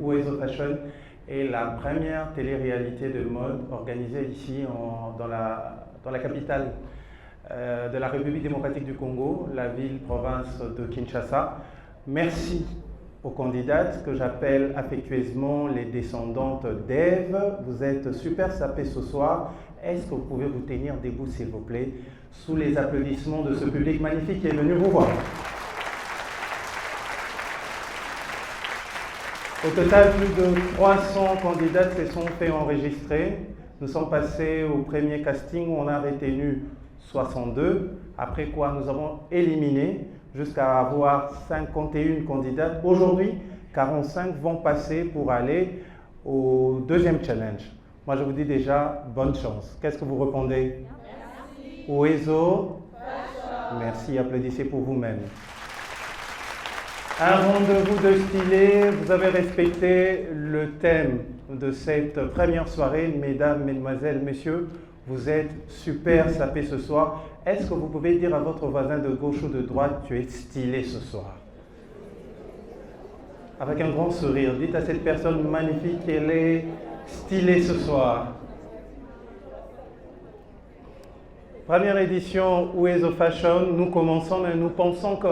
Oizo Fashion est la première télé-réalité de mode organisée ici dans la capitale de la République démocratique du Congo, la ville-province de Kinshasa. Merci aux candidates que j'appelle affectueusement les descendantes d'Ève. Vous êtes super sapées ce soir. Est-ce que vous pouvez vous tenir debout, s'il vous plaît, sous les applaudissements de ce public magnifique qui est venu vous voir? Au total, plus de 300 candidates se sont fait enregistrer. Nous sommes passés au premier casting où on a retenu 62, après quoi nous avons éliminé jusqu'à avoir 51 candidates. Aujourd'hui, 45 vont passer pour aller au deuxième challenge. Moi, je vous dis déjà, bonne chance. Qu'est-ce que vous répondez? Merci. Oizo. Merci, applaudissez pour vous-même. Un rendez-vous de stylé, vous avez respecté le thème de cette première soirée, mesdames, mesdemoiselles, messieurs. Vous êtes super sapés ce soir. Est-ce que vous pouvez dire à votre voisin de gauche ou de droite, tu es stylé ce soir? Avec un grand sourire, dites à cette personne magnifique qu'elle est stylée ce soir. Première édition Oizo Fashion, nous commençons et nous pensons que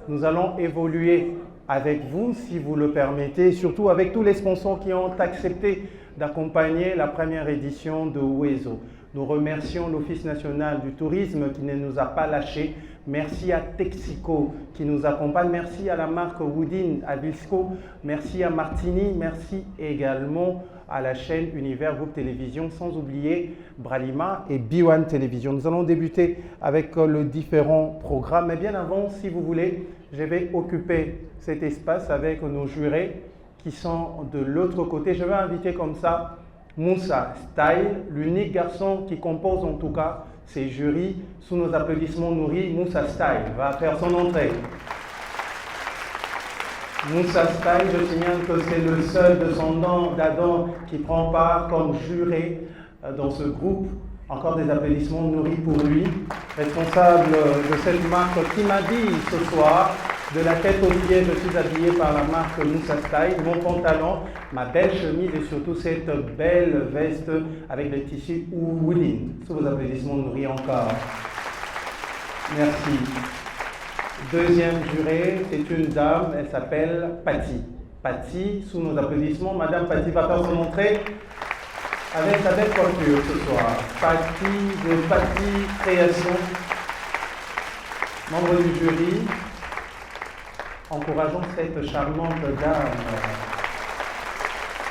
nous allons évoluer avec vous, si vous le permettez, surtout avec tous les sponsors qui ont accepté d'accompagner la première édition de Oizo. Nous remercions l'Office national du tourisme qui ne nous a pas lâchés. Merci à Texico qui nous accompagne. Merci à la marque Woodin, à Visco. Merci à Martini. Merci également à la chaîne Univers Groupe Télévision, sans oublier Bralima et B1 Télévision. Nous allons débuter avec le différent programme. Mais bien avant, si vous voulez, je vais occuper cet espace avec nos jurés qui sont de l'autre côté. Je vais inviter comme ça Moussa Style, l'unique garçon qui compose en tout cas ces jurys. Sous nos applaudissements nourris, Moussa Style va faire son entrée. Moussa Style, je signale que c'est le seul descendant d'Adam qui prend part comme juré dans ce groupe. Encore des applaudissements nourris pour lui, responsable de cette marque qui m'habille ce soir. De la tête aux pieds, je suis habillé par la marque Moussa Style. Mon pantalon, ma belle chemise et surtout cette belle veste avec le tissu Woolin. Sous vos applaudissements nourris encore. Merci. Deuxième jurée, c'est une dame, elle s'appelle Patty. Patty, sous nos applaudissements, Madame Patty va faire son entrée avec sa belle coiffure ce soir. Patty de Patty Création, membre du jury. Encourageons cette charmante dame.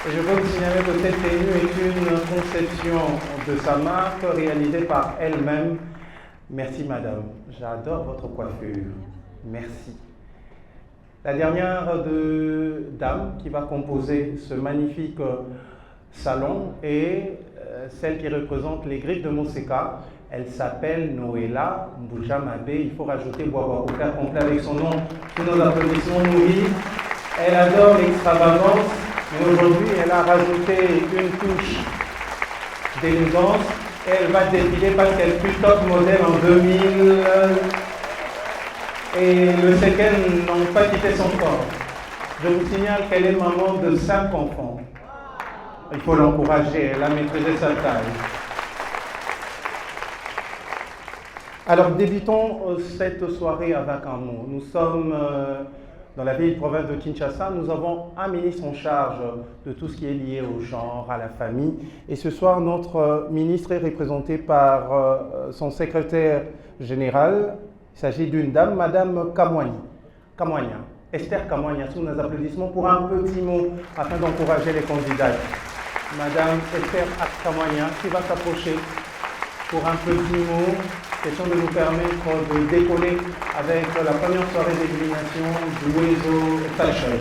Et je veux vous signaler que cette tenue est une conception de sa marque réalisée par elle-même. Merci madame, j'adore votre coiffure. Merci. La dernière dame qui va composer ce magnifique salon est celle qui représente les griffes de Moseka. Elle s'appelle Noéla Mboujamabe. Il faut rajouter Boaba au faire complet avec son nom. Tous nos applaudissements nourris. Elle adore l'extravagance, mais aujourd'hui elle a rajouté une touche d'élégance. Elle va défiler parce qu'elle fut top modèle en 2000 et le séquel n'ont pas quitté son corps. Je vous signale qu'elle est maman de 5 enfants. Il faut l'encourager, elle a maîtrisé sa taille. Alors débutons cette soirée avec un mot. Nous sommes dans la ville-province de Kinshasa. Nous avons un ministre en charge de tout ce qui est lié au genre, à la famille. Et ce soir, notre ministre est représenté par son secrétaire général. Il s'agit d'une dame, Madame Kamwanya. Esther Kamwanya, sous nos applaudissements pour un petit mot afin d'encourager les candidats. Madame Esther Kamwanya qui va s'approcher pour un petit mot, question de nous permettre de décoller avec la première soirée d'élimination du Oizo Fashion.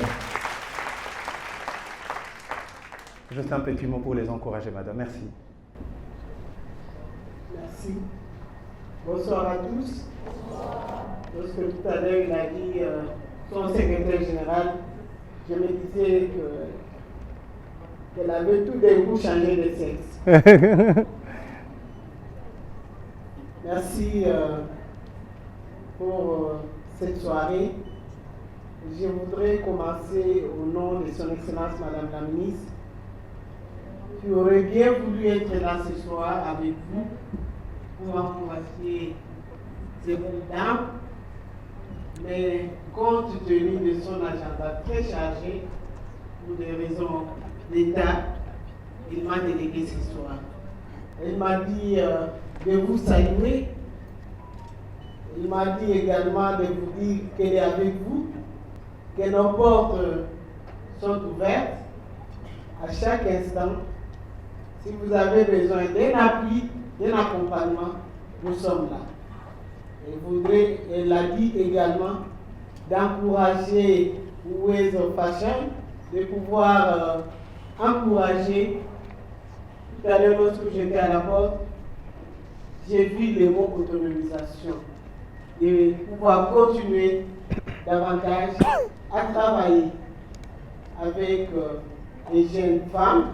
Juste un petit mot pour les encourager, madame. Merci. Merci. Bonsoir à tous. Lorsque tout à l'heure il a dit son secrétaire général, je me disais qu'elle avait tout d'un coup changé de sexe. Merci pour cette soirée. je voudrais commencer au nom de son Excellence Madame la Ministre, qui aurait bien voulu être là ce soir avec vous pour encourager ces bonnes dames, mais compte tenu de son agenda très chargé, pour des raisons d'État, il m'a délégué ce soir. Il m'a dit de vous saluer. Il m'a dit également de vous dire qu'elle est avec vous, que nos portes sont ouvertes à chaque instant. Si vous avez besoin d'un appui, d'un accompagnement, nous sommes là. Elle a dit également d'encourager Ways of Fashion, de pouvoir encourager. Tout à l'heure, lorsque j'étais à la porte, j'ai vu les mots autonomisation, de pouvoir continuer davantage à travailler avec les jeunes femmes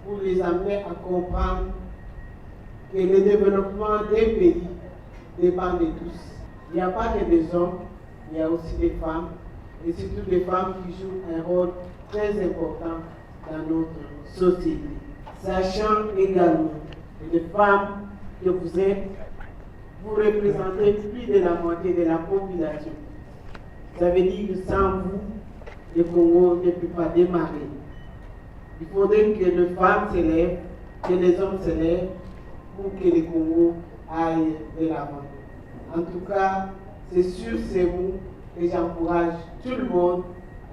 pour les amener à comprendre que le développement des pays dépend de tous. Il n'y a pas que des hommes, il y a aussi des femmes, et surtout des femmes qui jouent un rôle très important dans notre société. Sachant également que les femmes que vous êtes, vous représentez plus de la moitié de la population. Ça veut dire que sans vous, le Congo ne peut pas démarrer. Il faudrait que les femmes s'élèvent, que les hommes s'élèvent pour que le Congo aille de l'avant. En tout cas, c'est sur ces mots que j'encourage tout le monde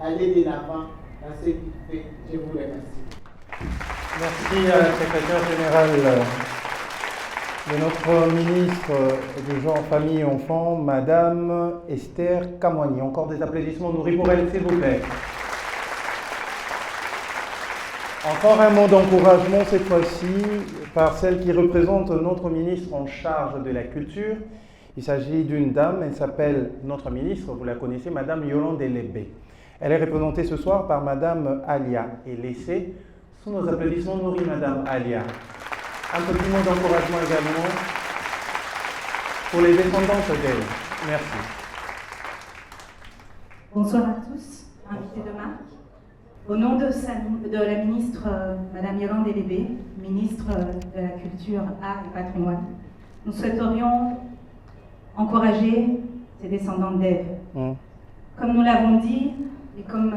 à aller de l'avant dans ce qu'il fait. Je vous remercie. Merci à la secrétaire générale de notre ministre du genre, famille et enfants, Madame Esther Kamwani. Encore des applaudissements nourris pour elle, s'il vous plaît. Encore un mot d'encouragement, cette fois-ci, par celle qui représente notre ministre en charge de la culture. Il s'agit d'une dame, elle s'appelle notre ministre, vous la connaissez, Madame Yolande Elébé. Elle est représentée ce soir par Madame Alia Elessé. Sous nos applaudissements nourris, Madame Alia. Un petit mot d'encouragement également pour les descendantes d'elle. Merci. Bonsoir à tous, invités de marque. Au nom de la ministre Madame Yolande Elébé, ministre de la Culture, Art et Patrimoine, nous souhaiterions encourager ces descendantes d'Ève. Comme nous l'avons dit, et comme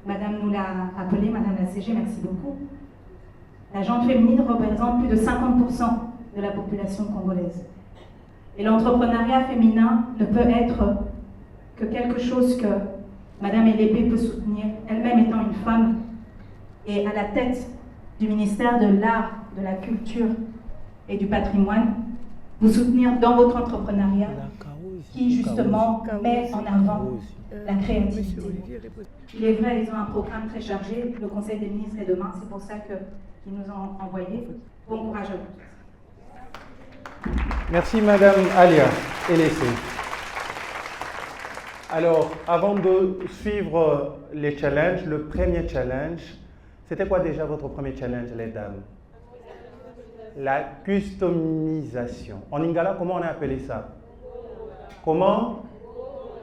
Madame nous l'a appelé, Madame la CG, merci beaucoup, la gente féminine représente plus de 50% de la population congolaise. Et l'entrepreneuriat féminin ne peut être que quelque chose que Madame Elébé peut soutenir, elle-même étant une femme et à la tête du ministère de l'Art, de la Culture et du Patrimoine, vous soutenir dans votre entrepreneuriat qui justement met en avant la créativité. Il est vrai, ils ont un programme très chargé, le Conseil des ministres est demain, c'est pour ça qu'ils nous ont envoyé. Bon courage à vous tous. Merci Madame Alia Elessé. Alors, avant de suivre les challenges, le premier challenge, c'était quoi déjà votre premier challenge, les dames? La customisation. En lingala, comment on a appelé ça? Comment?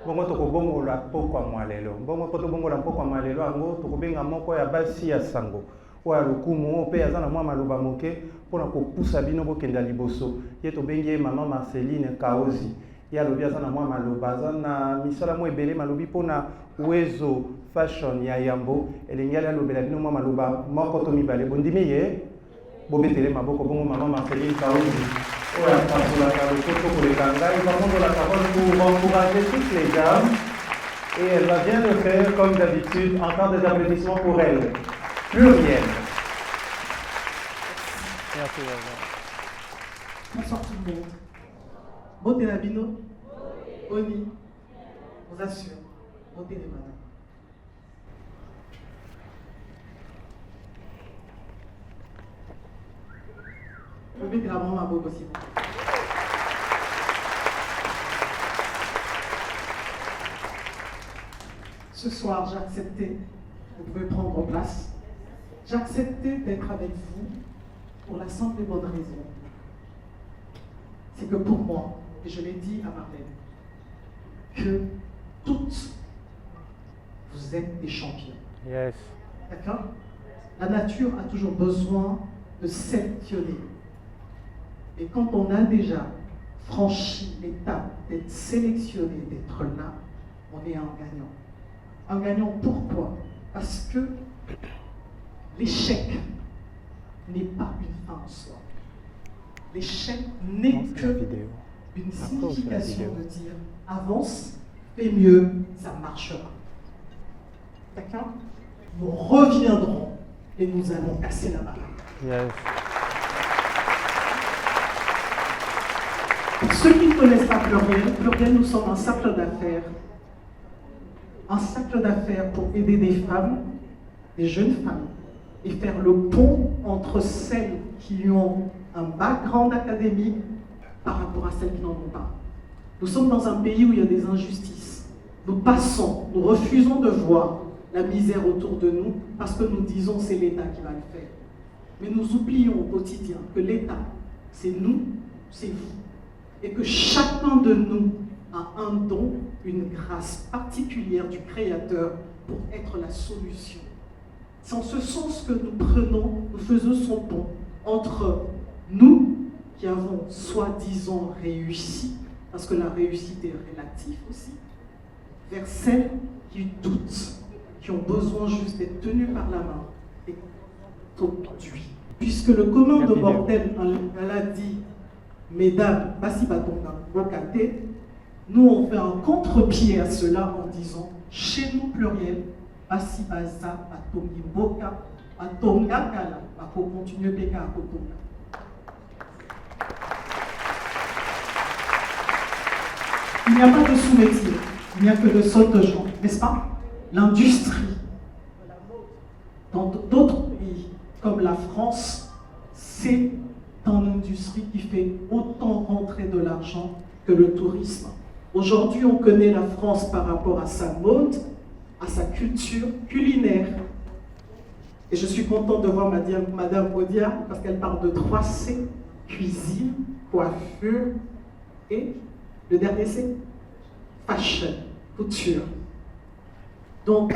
Bongo toko bongo la pokwa mwalelo. Bongo poto bongo la pokwa mwalelo ango toko benga moko ya basi ya sango. Oya lokumu pe azana mwa maloba moke pona ko poussa bino bokenda liboso. Ye to bengi maman Marceline Kaozi. Ya lobi azana mwa maloba azana misala mo ebele malobi pona Wezo Fashion ya Yambo elingali alobela bino mwa maloba moko to mibale bondimi ye bobetele maboko bongo maman Marceline Kaozi. Oya pasola ka lokoto kolekanga, il va prendre la parole pour encourager toutes les dames et elle va bien le faire comme d'habitude. Encore des applaudissements pour elle. Pluriel. Merci. Bonsoir tout le monde. Beauté Nabino, Oni, vous assure, beauté de madame. Je vais mettre la main à beau possible. Ce soir, j'ai accepté, vous pouvez prendre place, j'ai accepté d'être avec vous pour la simple et bonne raison. C'est que pour moi, et je l'ai dit à Marlène, que toutes vous êtes des champions. Yes. D'accord? La nature a toujours besoin de sélectionner. Et quand on a déjà franchi l'étape d'être sélectionné, d'être là, on est un gagnant. Un gagnant pourquoi? Parce que l'échec n'est pas une fin en soi. L'échec n'est que une signification de dire avance, fais mieux, ça marchera. D'accord? Nous reviendrons et nous allons casser la barre. Yes. Pour ceux qui ne connaissent pas Pluriel, nous sommes un cercle d'affaires. Un cercle d'affaires pour aider des femmes, des jeunes femmes, et faire le pont entre celles qui ont un background académique par rapport à celles qui n'en ont pas. Nous sommes dans un pays où il y a des injustices. Nous refusons de voir la misère autour de nous parce que nous disons c'est l'État qui va le faire. Mais nous oublions au quotidien que l'État, c'est nous, c'est vous. Et que chacun de nous a un don, une grâce particulière du Créateur pour être la solution. C'est en ce sens que nous faisons son pont entre nous qui avons soi-disant réussi, parce que la réussite est relative aussi, vers celles qui doutent, qui ont besoin juste d'être tenues par la main et conduites. Puisque le commun de mortels, elle a dit, mesdames, basi batonga, bokate, nous on fait un contre-pied à cela en disant, chez nous Pluriel, basi baza, batongi boka, batonga kala, bako continue beka à kotonga. Il n'y a pas de sous-métier, il n'y a que de saute-gens, n'est-ce pas? L'industrie, dans d'autres pays comme la France, c'est une industrie qui fait autant rentrer de l'argent que le tourisme. Aujourd'hui, on connaît la France par rapport à sa mode, à sa culture culinaire. Et je suis contente de voir Madame Audia, parce qu'elle parle de 3C, cuisine, coiffure et le dernier C, fashion, couture. Donc,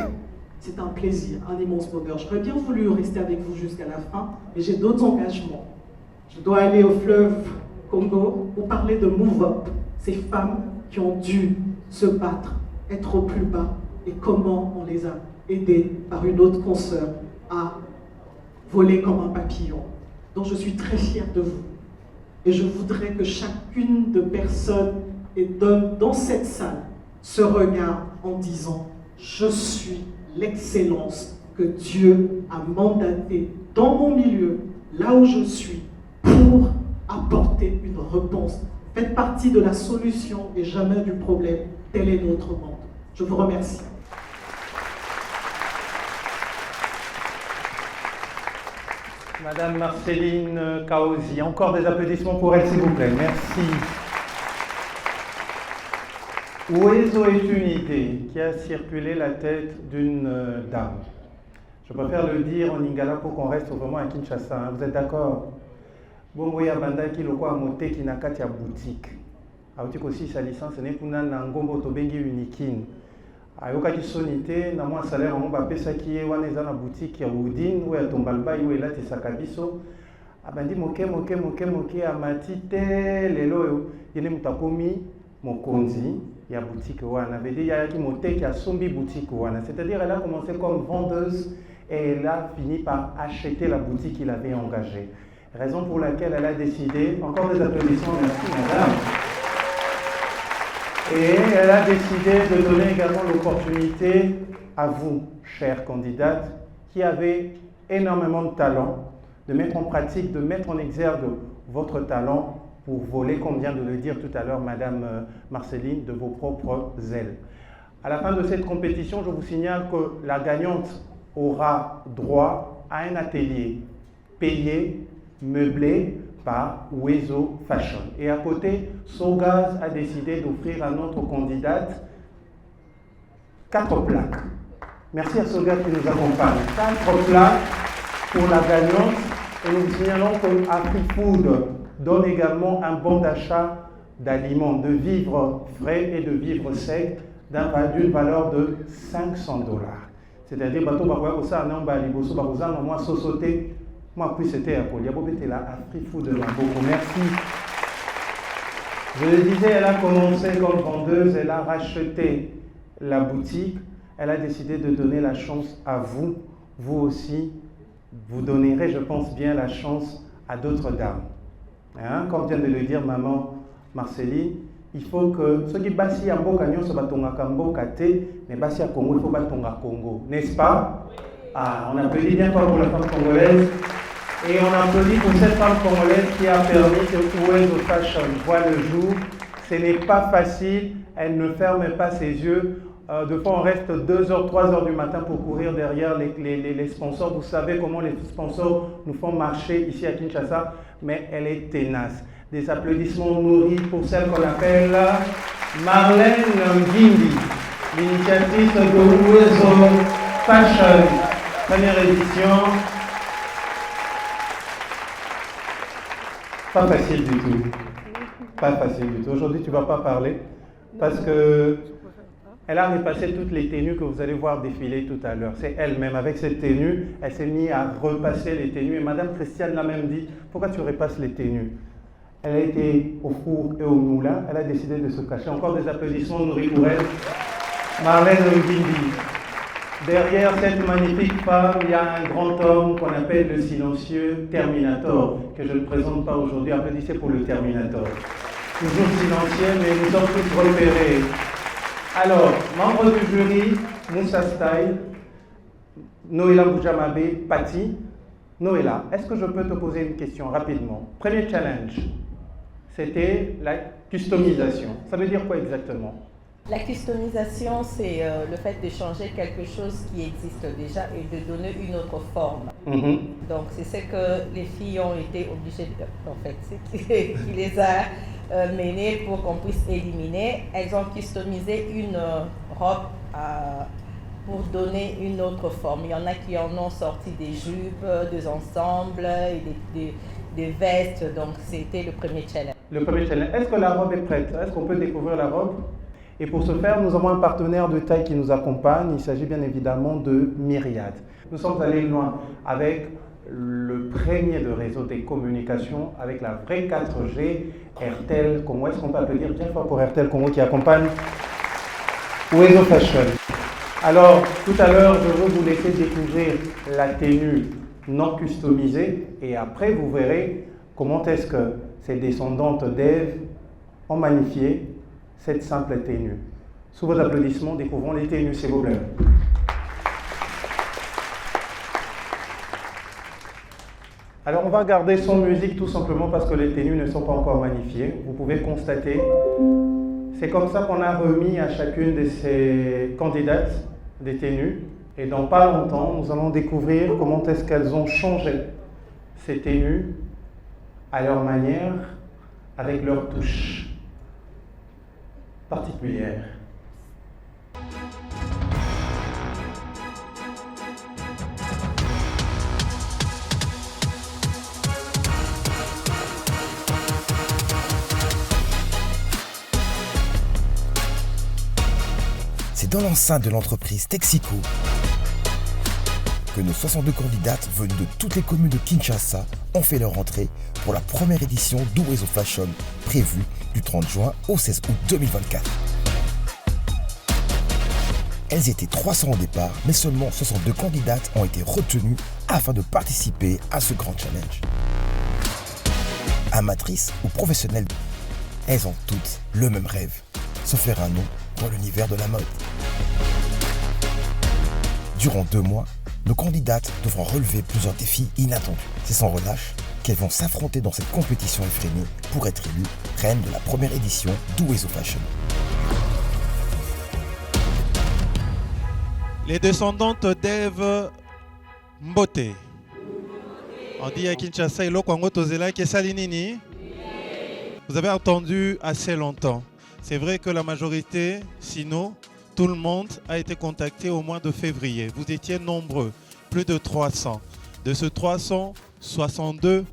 c'est un plaisir, un immense bonheur. J'aurais bien voulu rester avec vous jusqu'à la fin, mais j'ai d'autres engagements. Je dois aller au fleuve Congo pour parler de Move Up, ces femmes qui ont dû se battre, être au plus bas, et comment on les a aidées par une autre consoeur à voler comme un papillon. Donc je suis très fière de vous. Et je voudrais que chacune de personnes donne dans cette salle ce regard en disant « Je suis l'excellence que Dieu a mandatée dans mon milieu, là où je suis, pour apporter une réponse. Faites partie de la solution et jamais du problème. Tel est notre monde. » Je vous remercie. Madame Marceline Kaosi, encore des applaudissements pour elle, s'il vous plaît. Merci. Uwezo est une idée qui a circulé la tête d'une dame. Je préfère le dire en lingala pour qu'on reste vraiment à Kinshasa. Hein. Vous êtes d'accord? Bongo ya bandaki loko amote ki na kati ya boutique. Auti aussi sa licence ne kuna na ngombo to bengi unikin. Ayoka ki sonité na moi salaire on ba pesa ki wana eza na boutique ya Woodin ou ya Tombalba yo elati sakabiso. Abandi moke amati te lelo yene mutakomi mokonzi ya boutique wana. Veut dire ya ki mote ki a sombi boutique wana. C'est-à-dire elle a commencé comme vendeuse et elle a fini par acheter la boutique qu'il avait engagée. Raison pour laquelle elle a décidé, encore des applaudissements, merci madame. Et elle a décidé de donner également l'opportunité à vous, chère candidate, qui avez énormément de talent, de mettre en pratique, de mettre en exergue votre talent pour voler, comme vient de le dire tout à l'heure madame Marceline, de vos propres ailes. À la fin de cette compétition, je vous signale que la gagnante aura droit à un atelier payé, meublé par Uwezo Fashion. Et à côté, Sogaz a décidé d'offrir à notre candidate 4 plaques. Merci à Sogaz qui nous accompagne. 4 plaques pour la gagnante. Et nous signalons que AfriFood donne également un bon d'achat d'aliments, de vivres frais et de vivres secs d'une valeur de 500 $. C'est-à-dire, bateau bakoya kosa na mbali boso bakozanga moi sosoté, moi puis c'était à Kolia Bobete la Afrique Food de Maboko. Merci. Je le disais, elle a commencé comme vendeuse, elle a racheté la boutique, elle a décidé de donner la chance à vous, vous aussi, vous donnerez, je pense bien, la chance à d'autres dames. Hein? Comme vient de le dire maman Marceline, il faut que ceux qui basi à Mboka nyonso batonga Mboka te, mais basi à Congo, il faut batonga Congo, n'est-ce pas? Ah, on applaudit bien fort pour la femme congolaise et on applaudit pour cette femme congolaise qui a permis que Oezo Fashion voit le jour. Ce n'est pas facile, elle ne ferme pas ses yeux. De fois, on reste 2h, 3h du matin pour courir derrière les sponsors. Vous savez comment les sponsors nous font marcher ici à Kinshasa, mais elle est tenace. Des applaudissements nourris pour celle qu'on appelle Marlène Ngindi, l'initiatrice de Oezo Fashion, première édition. Pas facile du tout. Pas facile du tout. Aujourd'hui, tu ne vas pas parler parce que elle a repassé toutes les tenues que vous allez voir défiler tout à l'heure. C'est elle-même, avec cette tenue, elle s'est mise à repasser les tenues. Et Madame Christiane l'a même dit, pourquoi tu repasses les tenues? Elle a été au four et au moulin, elle a décidé de se cacher. Encore des applaudissements nourris pour elle. Marlène Ngindi. Derrière cette magnifique femme, il y a un grand homme qu'on appelle le silencieux Terminator, que je ne présente pas aujourd'hui. Applaudissez pour le Terminator. Toujours silencieux, mais nous sommes tous repérés. Alors, membre du jury, Moussa Style, Noéla Boujamabe, Patti. Noéla, est-ce que je peux te poser une question rapidement? Premier challenge, c'était la customisation. Ça veut dire quoi exactement? La customisation, c'est le fait de changer quelque chose qui existe déjà et de donner une autre forme. Donc, c'est ce que les filles ont été obligées de faire. En fait, c'est qui les a menées pour qu'on puisse éliminer. Elles ont customisé une robe pour donner une autre forme. Il y en a qui en ont sorti des jupes, des ensembles, et des vestes. Donc, c'était le premier challenge. Le premier challenge. Est-ce que la robe est prête? Est-ce qu'on peut découvrir la robe? Et pour ce faire, nous avons un partenaire de taille qui nous accompagne. Il s'agit bien évidemment de Myriad. Nous sommes allés loin avec le premier de réseau des communications, avec la vraie 4G, RTL Congo. Est-ce qu'on peut applaudir bien fort pour RTL Congo qui accompagne Oezo Fashion? Alors, tout à l'heure, je veux vous laisser découvrir la tenue non customisée et après, vous verrez comment est-ce que ces descendantes d'Ève ont magnifié cette simple tenue. Sous vos applaudissements, découvrons les tenues, s'il vous plaît. Alors, on va garder son musique tout simplement parce que les tenues ne sont pas encore magnifiées. Vous pouvez constater, c'est comme ça qu'on a remis à chacune de ces candidates des tenues. Et dans pas longtemps, nous allons découvrir comment est-ce qu'elles ont changé ces tenues à leur manière, avec leur touche particulière. C'est dans l'enceinte de l'entreprise Texico que nos 62 candidates venues de toutes les communes de Kinshasa ont fait leur entrée pour la première édition d'Oezo Fashion, prévue du 30 juin au 16 août 2024. Elles étaient 300 au départ, mais seulement 62 candidates ont été retenues afin de participer à ce grand challenge. Amatrices ou professionnelles, elles ont toutes le même rêve, se faire un nom dans l'univers de la mode. Durant 2 mois, nos candidates devront relever plusieurs défis inattendus. C'est sans relâche qu'elles vont s'affronter dans cette compétition effrénée pour être élues reines de la première édition d'Oezo Fashion. Les descendantes d'Ève Mbote. On dit à Kinshasa, vous avez attendu assez longtemps. C'est vrai que la majorité, sinon, tout le monde a été contacté au mois de février. Vous étiez nombreux, plus de 300. De ce 300, 62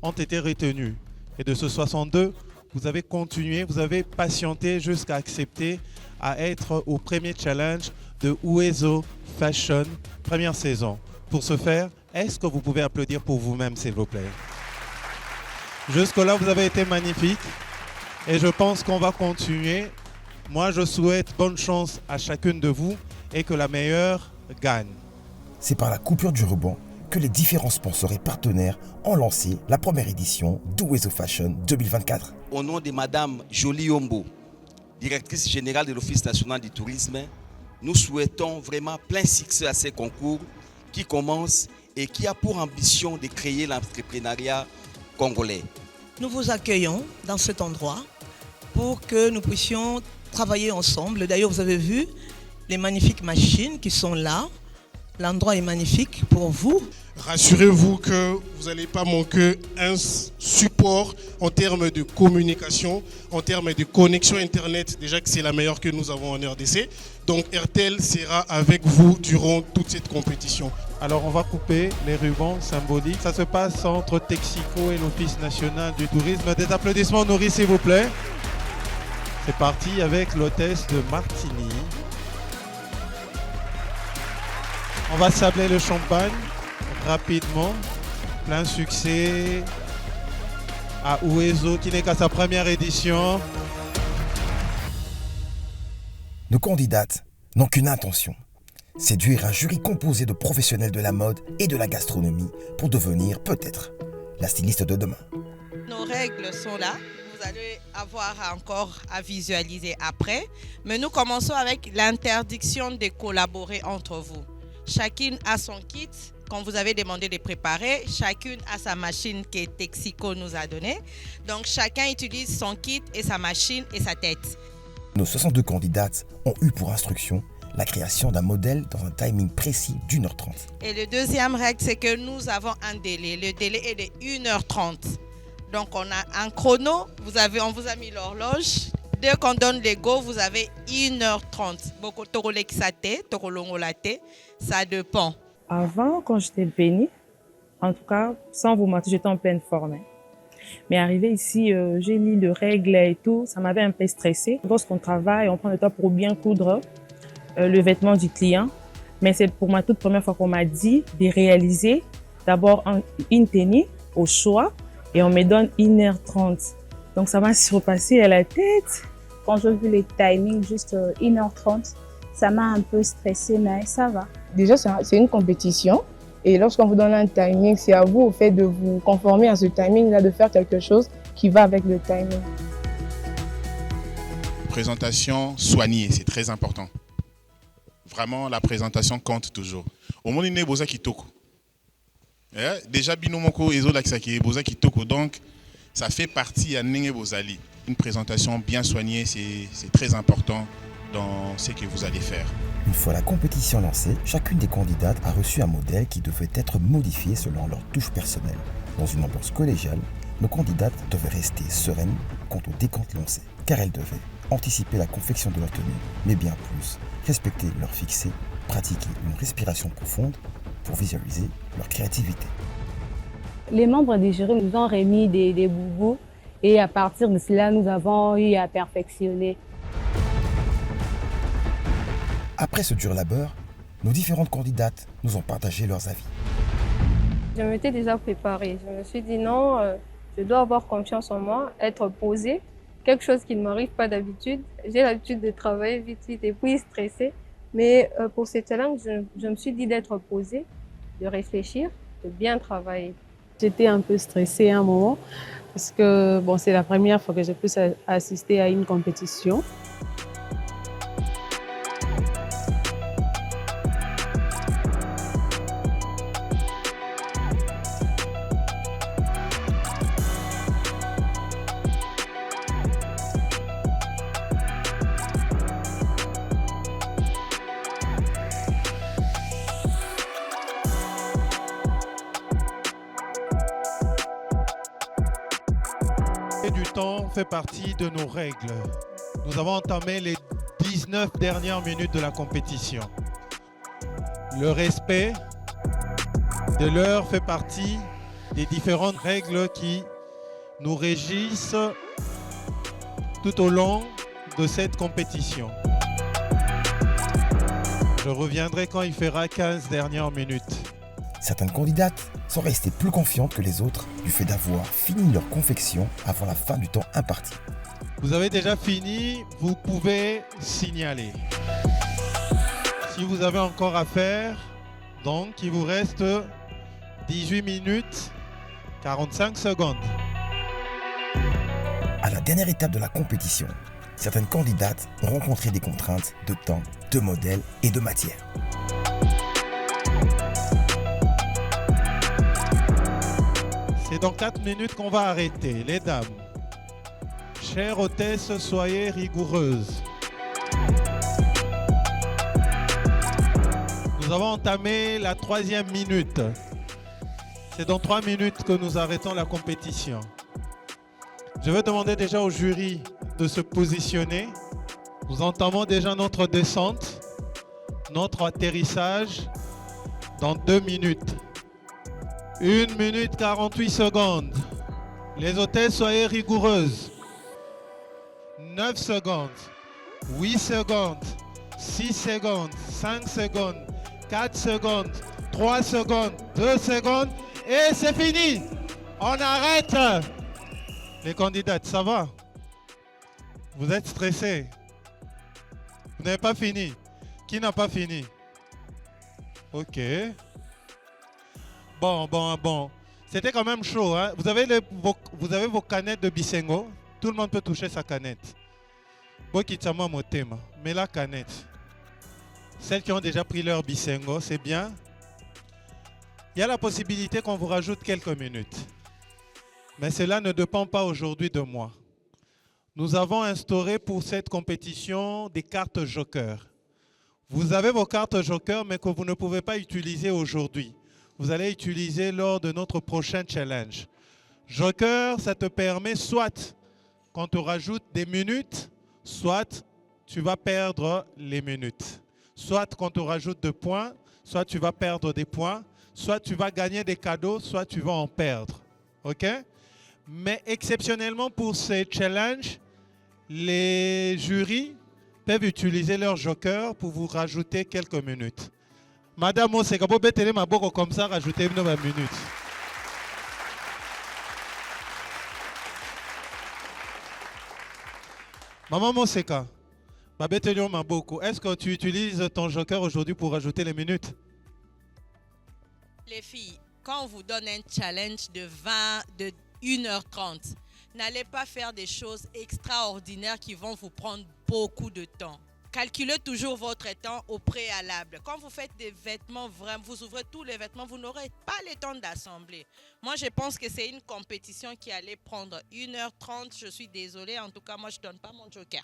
ont été retenus. Et de ce 62, vous avez continué, vous avez patienté jusqu'à accepter à être au premier challenge de Uwezo Fashion, première saison. Pour ce faire, est-ce que vous pouvez applaudir pour vous-même, s'il vous plaît? Jusque-là, vous avez été magnifique et je pense qu'on va continuer. Moi, je souhaite bonne chance à chacune de vous et que la meilleure gagne. C'est par la coupure du ruban que les différents sponsors et partenaires ont lancé la première édition d'Uwezo Fashion 2024. Au nom de Madame Jolie Yombo, directrice générale de l'Office national du tourisme, nous souhaitons vraiment plein succès à ces concours qui commencent et qui a pour ambition de créer l'entrepreneuriat congolais. Nous vous accueillons dans cet endroit pour que nous puissions travailler ensemble. D'ailleurs, vous avez vu les magnifiques machines qui sont là. L'endroit est magnifique pour vous. Rassurez-vous que vous n'allez pas manquer un support en termes de communication, en termes de connexion Internet, déjà que c'est la meilleure que nous avons en RDC. Donc RTL sera avec vous durant toute cette compétition. Alors on va couper les rubans symboliques. Ça se passe entre Texico et l'Office national du tourisme. Des applaudissements nourris, s'il vous plaît. C'est parti avec l'hôtesse de Martigny. On va sabler le champagne rapidement. Plein succès à Uwezo qui n'est qu'à sa première édition. Nos candidates n'ont qu'une intention, séduire un jury composé de professionnels de la mode et de la gastronomie pour devenir peut-être la styliste de demain. Nos règles sont là. Vous allez avoir encore à visualiser après. Mais nous commençons avec l'interdiction de collaborer entre vous. Chacune a son kit qu'on vous avait demandé de préparer. Chacune a sa machine que Texico nous a donnée. Donc chacun utilise son kit et sa machine et sa tête. Nos 62 candidates ont eu pour instruction la création d'un modèle dans un timing précis d'1h30. Et le deuxième règle, c'est que nous avons un délai. Le délai est de 1h30. Donc on a un chrono, on vous a mis l'horloge. Dès qu'on donne les go, vous avez 1h30. Ça dépend. Avant, quand j'étais bénie, en tout cas, sans vous mentir, j'étais en pleine forme. Mais arrivé ici, j'ai lu les règles et tout, ça m'avait un peu stressé. Lorsqu'on travaille, on prend le temps pour bien coudre le vêtement du client. Mais c'est pour ma toute première fois qu'on m'a dit de réaliser d'abord une tenue au choix et on me donne 1h30. Donc ça m'a surpassé à la tête. Quand j'ai vu les timings, juste 1h30, ça m'a un peu stressé, mais ça va. Déjà, c'est une compétition. Et lorsqu'on vous donne un timing, c'est à vous au fait de vous conformer à ce timing-là, de faire quelque chose qui va avec le timing. Présentation soignée, c'est très important. Vraiment, la présentation compte toujours. Au monde, il y a boza kitoko. Déjà, binomoko ezo laksaki boza kitoko. Donc, ça fait partie à Nenge Bozali. Une présentation bien soignée, c'est très important dans ce que vous allez faire. Une fois la compétition lancée, chacune des candidates a reçu un modèle qui devait être modifié selon leur touche personnelle. Dans une ambiance collégiale, nos candidates devaient rester sereines quant au décompte lancé, car elles devaient anticiper la confection de leur tenue, mais bien plus, respecter leur fixé, pratiquer une respiration profonde pour visualiser leur créativité. Les membres du jury nous ont remis des boubous et à partir de cela, nous avons eu à perfectionner. Après ce dur labeur, nos différentes candidates nous ont partagé leurs avis. Je m'étais déjà préparée. Je me suis dit non, je dois avoir confiance en moi, être posée. Quelque chose qui ne m'arrive pas d'habitude. J'ai l'habitude de travailler vite et puis stresser. Mais pour ce challenge, je me suis dit d'être posée, de réfléchir, de bien travailler. J'étais un peu stressée à un moment parce que c'est la première fois que je puisse assister à une compétition. Du temps fait partie de nos règles. Nous avons entamé les 19 dernières minutes de la compétition. Le respect de l'heure fait partie des différentes règles qui nous régissent tout au long de cette compétition. Je reviendrai quand il fera 15 dernières minutes. Certaines candidates sont restées plus confiantes que les autres du fait d'avoir fini leur confection avant la fin du temps imparti. Vous avez déjà fini, vous pouvez signaler. Si vous avez encore à faire, donc il vous reste 18 minutes 45 secondes. À la dernière étape de la compétition, certaines candidates ont rencontré des contraintes de temps, de modèles et de matière. C'est dans 4 minutes qu'on va arrêter, les dames. Chères hôtesses, soyez rigoureuses. Nous avons entamé la 3e minute. C'est dans 3 minutes que nous arrêtons la compétition. Je vais demander déjà au jury de se positionner. Nous entamons déjà notre descente, notre atterrissage dans 2 minutes. 1 minute 48 secondes. Les hôtesses, soyez rigoureuses. 9 secondes, 8 secondes, 6 secondes, 5 secondes, 4 secondes, 3 secondes, 2 secondes et c'est fini. On arrête. Les candidates, ça va? Vous êtes stressés? Vous n'avez pas fini? Qui n'a pas fini? Ok. Bon. C'était quand même chaud. Hein? Vous avez vos canettes de Bisengo. Tout le monde peut toucher sa canette. Mais la canette. Celles qui ont déjà pris leur Bisengo, c'est bien. Il y a la possibilité qu'on vous rajoute quelques minutes. Mais cela ne dépend pas aujourd'hui de moi. Nous avons instauré pour cette compétition des cartes Joker. Vous avez vos cartes Joker, mais que vous ne pouvez pas utiliser aujourd'hui. Vous allez utiliser lors de notre prochain challenge. Joker, ça te permet soit qu'on te rajoute des minutes, soit tu vas perdre les minutes. Soit qu'on te rajoute des points, soit tu vas perdre des points, soit tu vas gagner des cadeaux, soit tu vas en perdre. OK? Mais exceptionnellement pour ces challenges, les jurys peuvent utiliser leur joker pour vous rajouter quelques minutes. Madame Oseka, vous pouvez ma boko comme ça, rajouter une minute. Maman Moseka, est-ce que tu utilises ton joker aujourd'hui pour rajouter les minutes? Les filles, quand on vous donne un challenge de 1h30, n'allez pas faire des choses extraordinaires qui vont vous prendre beaucoup de temps. Calculez toujours votre temps au préalable. Quand vous faites des vêtements, vraiment, vous ouvrez tous les vêtements, vous n'aurez pas le temps d'assembler. Moi, je pense que c'est une compétition qui allait prendre 1h30. Je suis désolée. En tout cas, moi, je ne donne pas mon joker.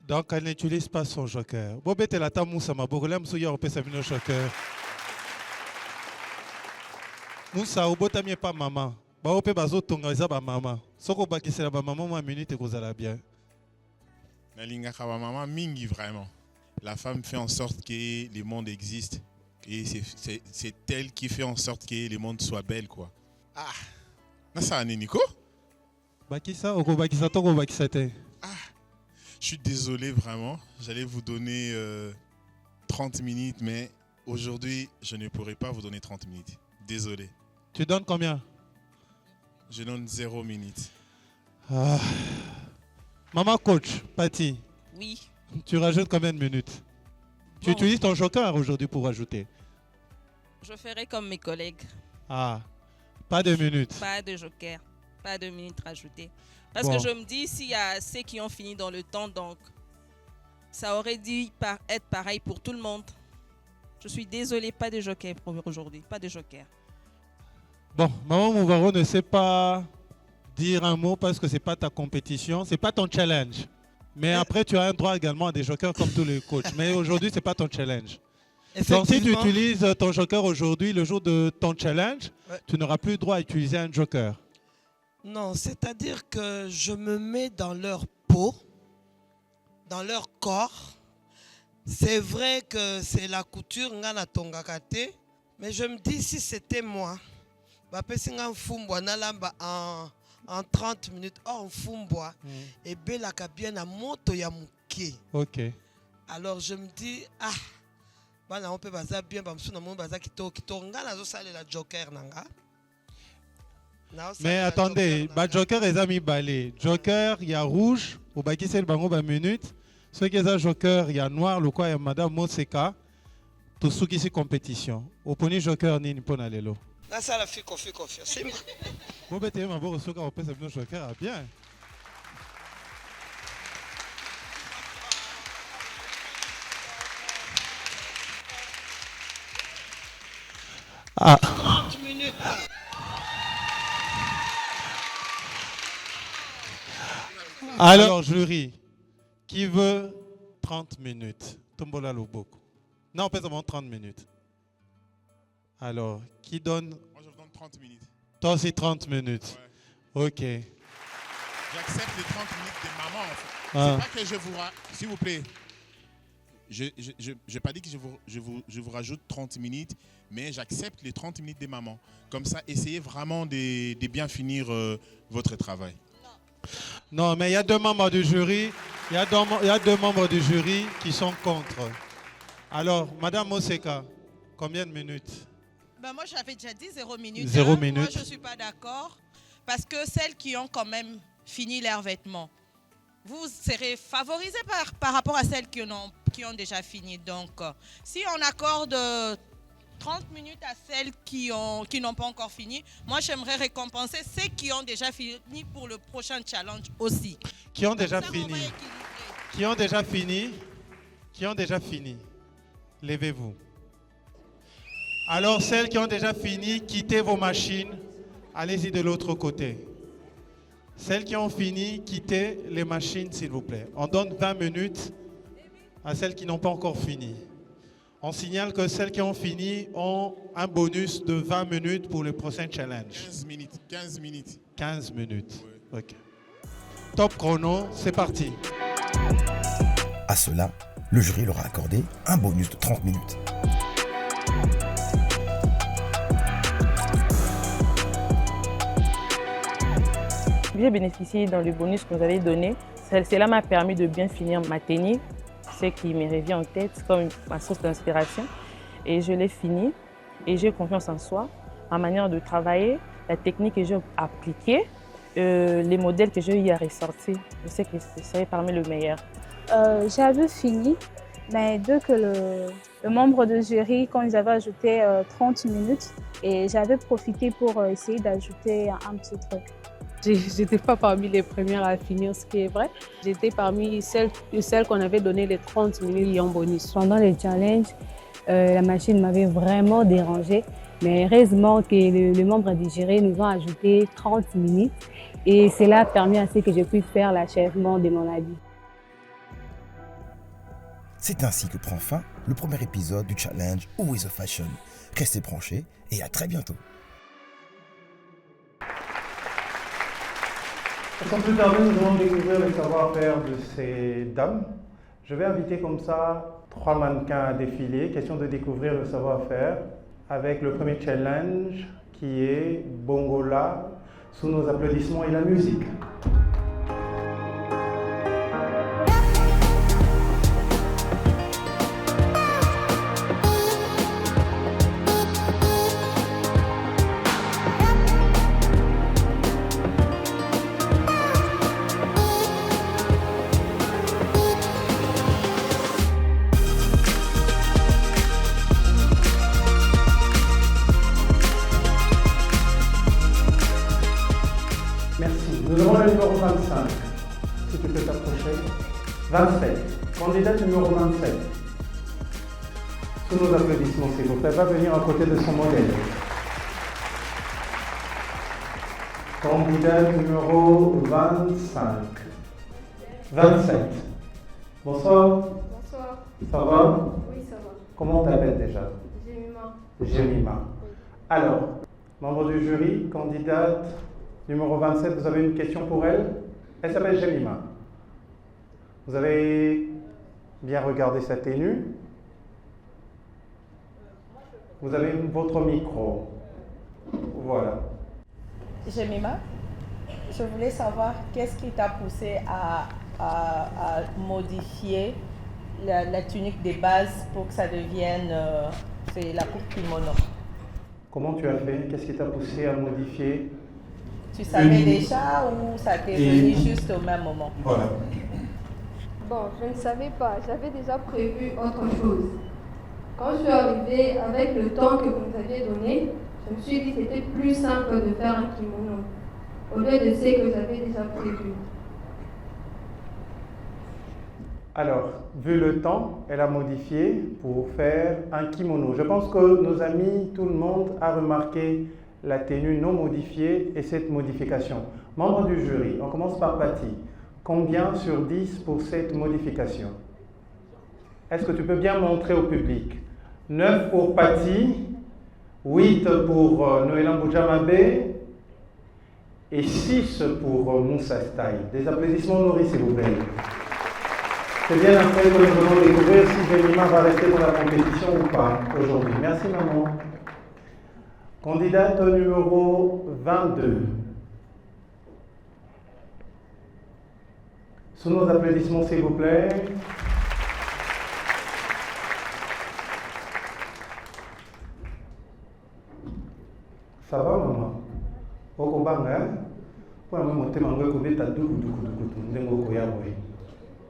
Donc, elle n'utilise pas son joker. Bobette la tamoussa ma bourrelem souya opé sa vino joker. Moussa obotami pas maman. Ba opé bazo tonga za ba maman. Soko bakisela ba maman ma minute kozala bien. Nalinga kaba maman mingi vraiment. La femme fait en sorte que le monde existe et c'est elle qui fait en sorte que le monde soit belle quoi. Ah. Nasa ane Nico? Bakisa oko bakisa toko bakisa te. Je suis désolé vraiment, j'allais vous donner 30 minutes, mais aujourd'hui, je ne pourrai pas vous donner 30 minutes. Désolé. Tu donnes combien? Je donne 0 minutes. Ah. Maman coach, Patty. Oui. Tu rajoutes combien de minutes? Bon. Tu utilises ton joker aujourd'hui pour rajouter? Je ferai comme mes collègues. Ah, pas de minutes. Pas de joker, pas de minutes rajoutées. Parce que je me dis, s'il y a ceux qui ont fini dans le temps, donc ça aurait dû être pareil pour tout le monde. Je suis désolée, pas de joker pour aujourd'hui, pas de joker. Bon, Maman Mouvaro ne sait pas dire un mot parce que ce n'est pas ta compétition, ce n'est pas ton challenge. Mais après, tu as un droit également à des jokers comme tous les coachs. Mais aujourd'hui, ce n'est pas ton challenge. Donc si tu utilises ton joker aujourd'hui, le jour de ton challenge, tu n'auras plus le droit à utiliser un joker. Non, c'est-à-dire que je me mets dans leur peau, dans leur corps. C'est vrai que c'est la couture, mais je me dis si c'était moi, en en 30 minutes. Or, on fumboa. Et belaka bien à moto ya muke. Ok. Alors, je me dis, on peut baser bien, la Joker nanga. Mais attendez, Joker est ami balé. Joker, il y a rouge, au baki c'est le bango ba minute. Ce qui est Joker, il y a noir, le quoi il y a Madame Moseka. Tout ce qui est compétition. Au poni Joker ni pona lelo. Là ça la fico. C'est bon bête ma bon reçu quand on peut Joker a bien. Ah. 30 minutes. Alors, jury, qui veut 30 minutes? Tombola Loboko. Non, on peut seulement 30 minutes. Alors, qui donne? Moi, je vous donne 30 minutes. Toi aussi 30 minutes. Ouais. Ok. J'accepte les 30 minutes de maman, en fait. Ah. C'est pas que je vous... S'il vous plaît. Je n'ai pas dit que je vous rajoute 30 minutes, mais j'accepte les 30 minutes des mamans. Comme ça, essayez vraiment de bien finir votre travail. Non, mais il y a 2 membres du jury. Il y a 2 membres du jury qui sont contre. Alors, Madame Moseka, combien de minutes? Moi, j'avais déjà dit 0 minutes. 0 Moi, minutes. je ne suis pas d'accord. Parce que celles qui ont quand même fini leurs vêtements, vous serez favorisés par rapport à celles qui ont déjà fini. Donc, si on accorde 30 minutes à celles qui n'ont pas encore fini, moi, j'aimerais récompenser ceux qui ont déjà fini pour le prochain challenge aussi. Qui ont déjà fini? Qui ont déjà fini? Qui ont déjà fini? Levez-vous. Alors, celles qui ont déjà fini, quittez vos machines. Allez-y de l'autre côté. Celles qui ont fini, quittez les machines, s'il vous plaît. On donne 20 minutes à celles qui n'ont pas encore fini. On signale que celles qui ont fini ont un bonus de 20 minutes pour le prochain challenge. 15 minutes. 15 minutes. 15 minutes. Ouais. Ok. Top chrono, c'est parti. À cela, le jury leur a accordé un bonus de 30 minutes. J'ai bénéficié dans le bonus que vous avez donné. Cela m'a permis de bien finir ma tenue, ce qui me revient en tête comme ma source d'inspiration. Et je l'ai fini et j'ai confiance en soi, ma manière de travailler, la technique que j'ai appliquée, les modèles que j'ai eu à ressortir. Je sais que ce serait parmi les meilleurs. J'avais fini, mais dès que le membre de jury, quand ils avaient ajouté 30 minutes, et j'avais profité pour essayer d'ajouter un petit truc. Je n'étais pas parmi les premières à finir, ce qui est vrai. J'étais parmi celles qu'on avait donné les 30 minutes en bonus. Pendant les challenges, la machine m'avait vraiment dérangée. Mais heureusement que les membres du jury nous ont ajouté 30 minutes. Et cela a permis à ce que je puisse faire l'achèvement de mon habit. C'est ainsi que prend fin le premier épisode du challenge Who is the Fashion. Restez branchés et à très bientôt. Sans plus tarder, nous allons découvrir le savoir-faire de ces dames. Je vais inviter comme ça 3 mannequins à défiler. Question de découvrir le savoir-faire avec le premier challenge qui est Bongola, sous nos applaudissements et la musique. Nous avons le numéro 25, si tu peux t'approcher. 27, candidate numéro 27. Sous nos applaudissements, s'il vous plaît, va venir à côté de son modèle. Candidate numéro 25. 27. Bonsoir. Bonsoir. Ça va? Oui, ça va. Comment on t'appelle déjà? Jemima. Jemima. Alors, membre du jury, candidate numéro 27, vous avez une question pour elle? Elle s'appelle Jemima. Vous avez bien regardé sa tenue? Vous avez votre micro. Voilà. Jemima, Je voulais savoir qu'est-ce qui t'a poussé à modifier la tunique des bases pour que ça devienne c'est la coupe kimono. Comment tu as fait? Qu'est-ce qui t'a poussé à modifier? Tu savais déjà ou ça t'est venu juste au même moment? Voilà. Bon, je ne savais pas. J'avais déjà prévu autre chose. Quand je suis arrivée, avec le temps que vous nous aviez donné, je me suis dit que c'était plus simple de faire un kimono, au lieu de ce que j'avais déjà prévu. Alors, vu le temps, elle a modifié pour faire un kimono. Je pense que nos amis, tout le monde a remarqué la tenue non modifiée et cette modification. Membres du jury, on commence par Patty. Combien sur 10 pour cette modification? Est-ce que tu peux bien montrer au public? 9 pour Patty, 8 pour Noélan Boudjamabe et 6 pour Moussa Style. Des applaudissements nourris, s'il vous plaît. C'est bien après que nous allons découvrir si Jemima va rester dans la compétition ou pas aujourd'hui. Merci maman. Candidate numéro 22. Sous nos applaudissements, s'il vous plaît. Ça va, maman? Ça va?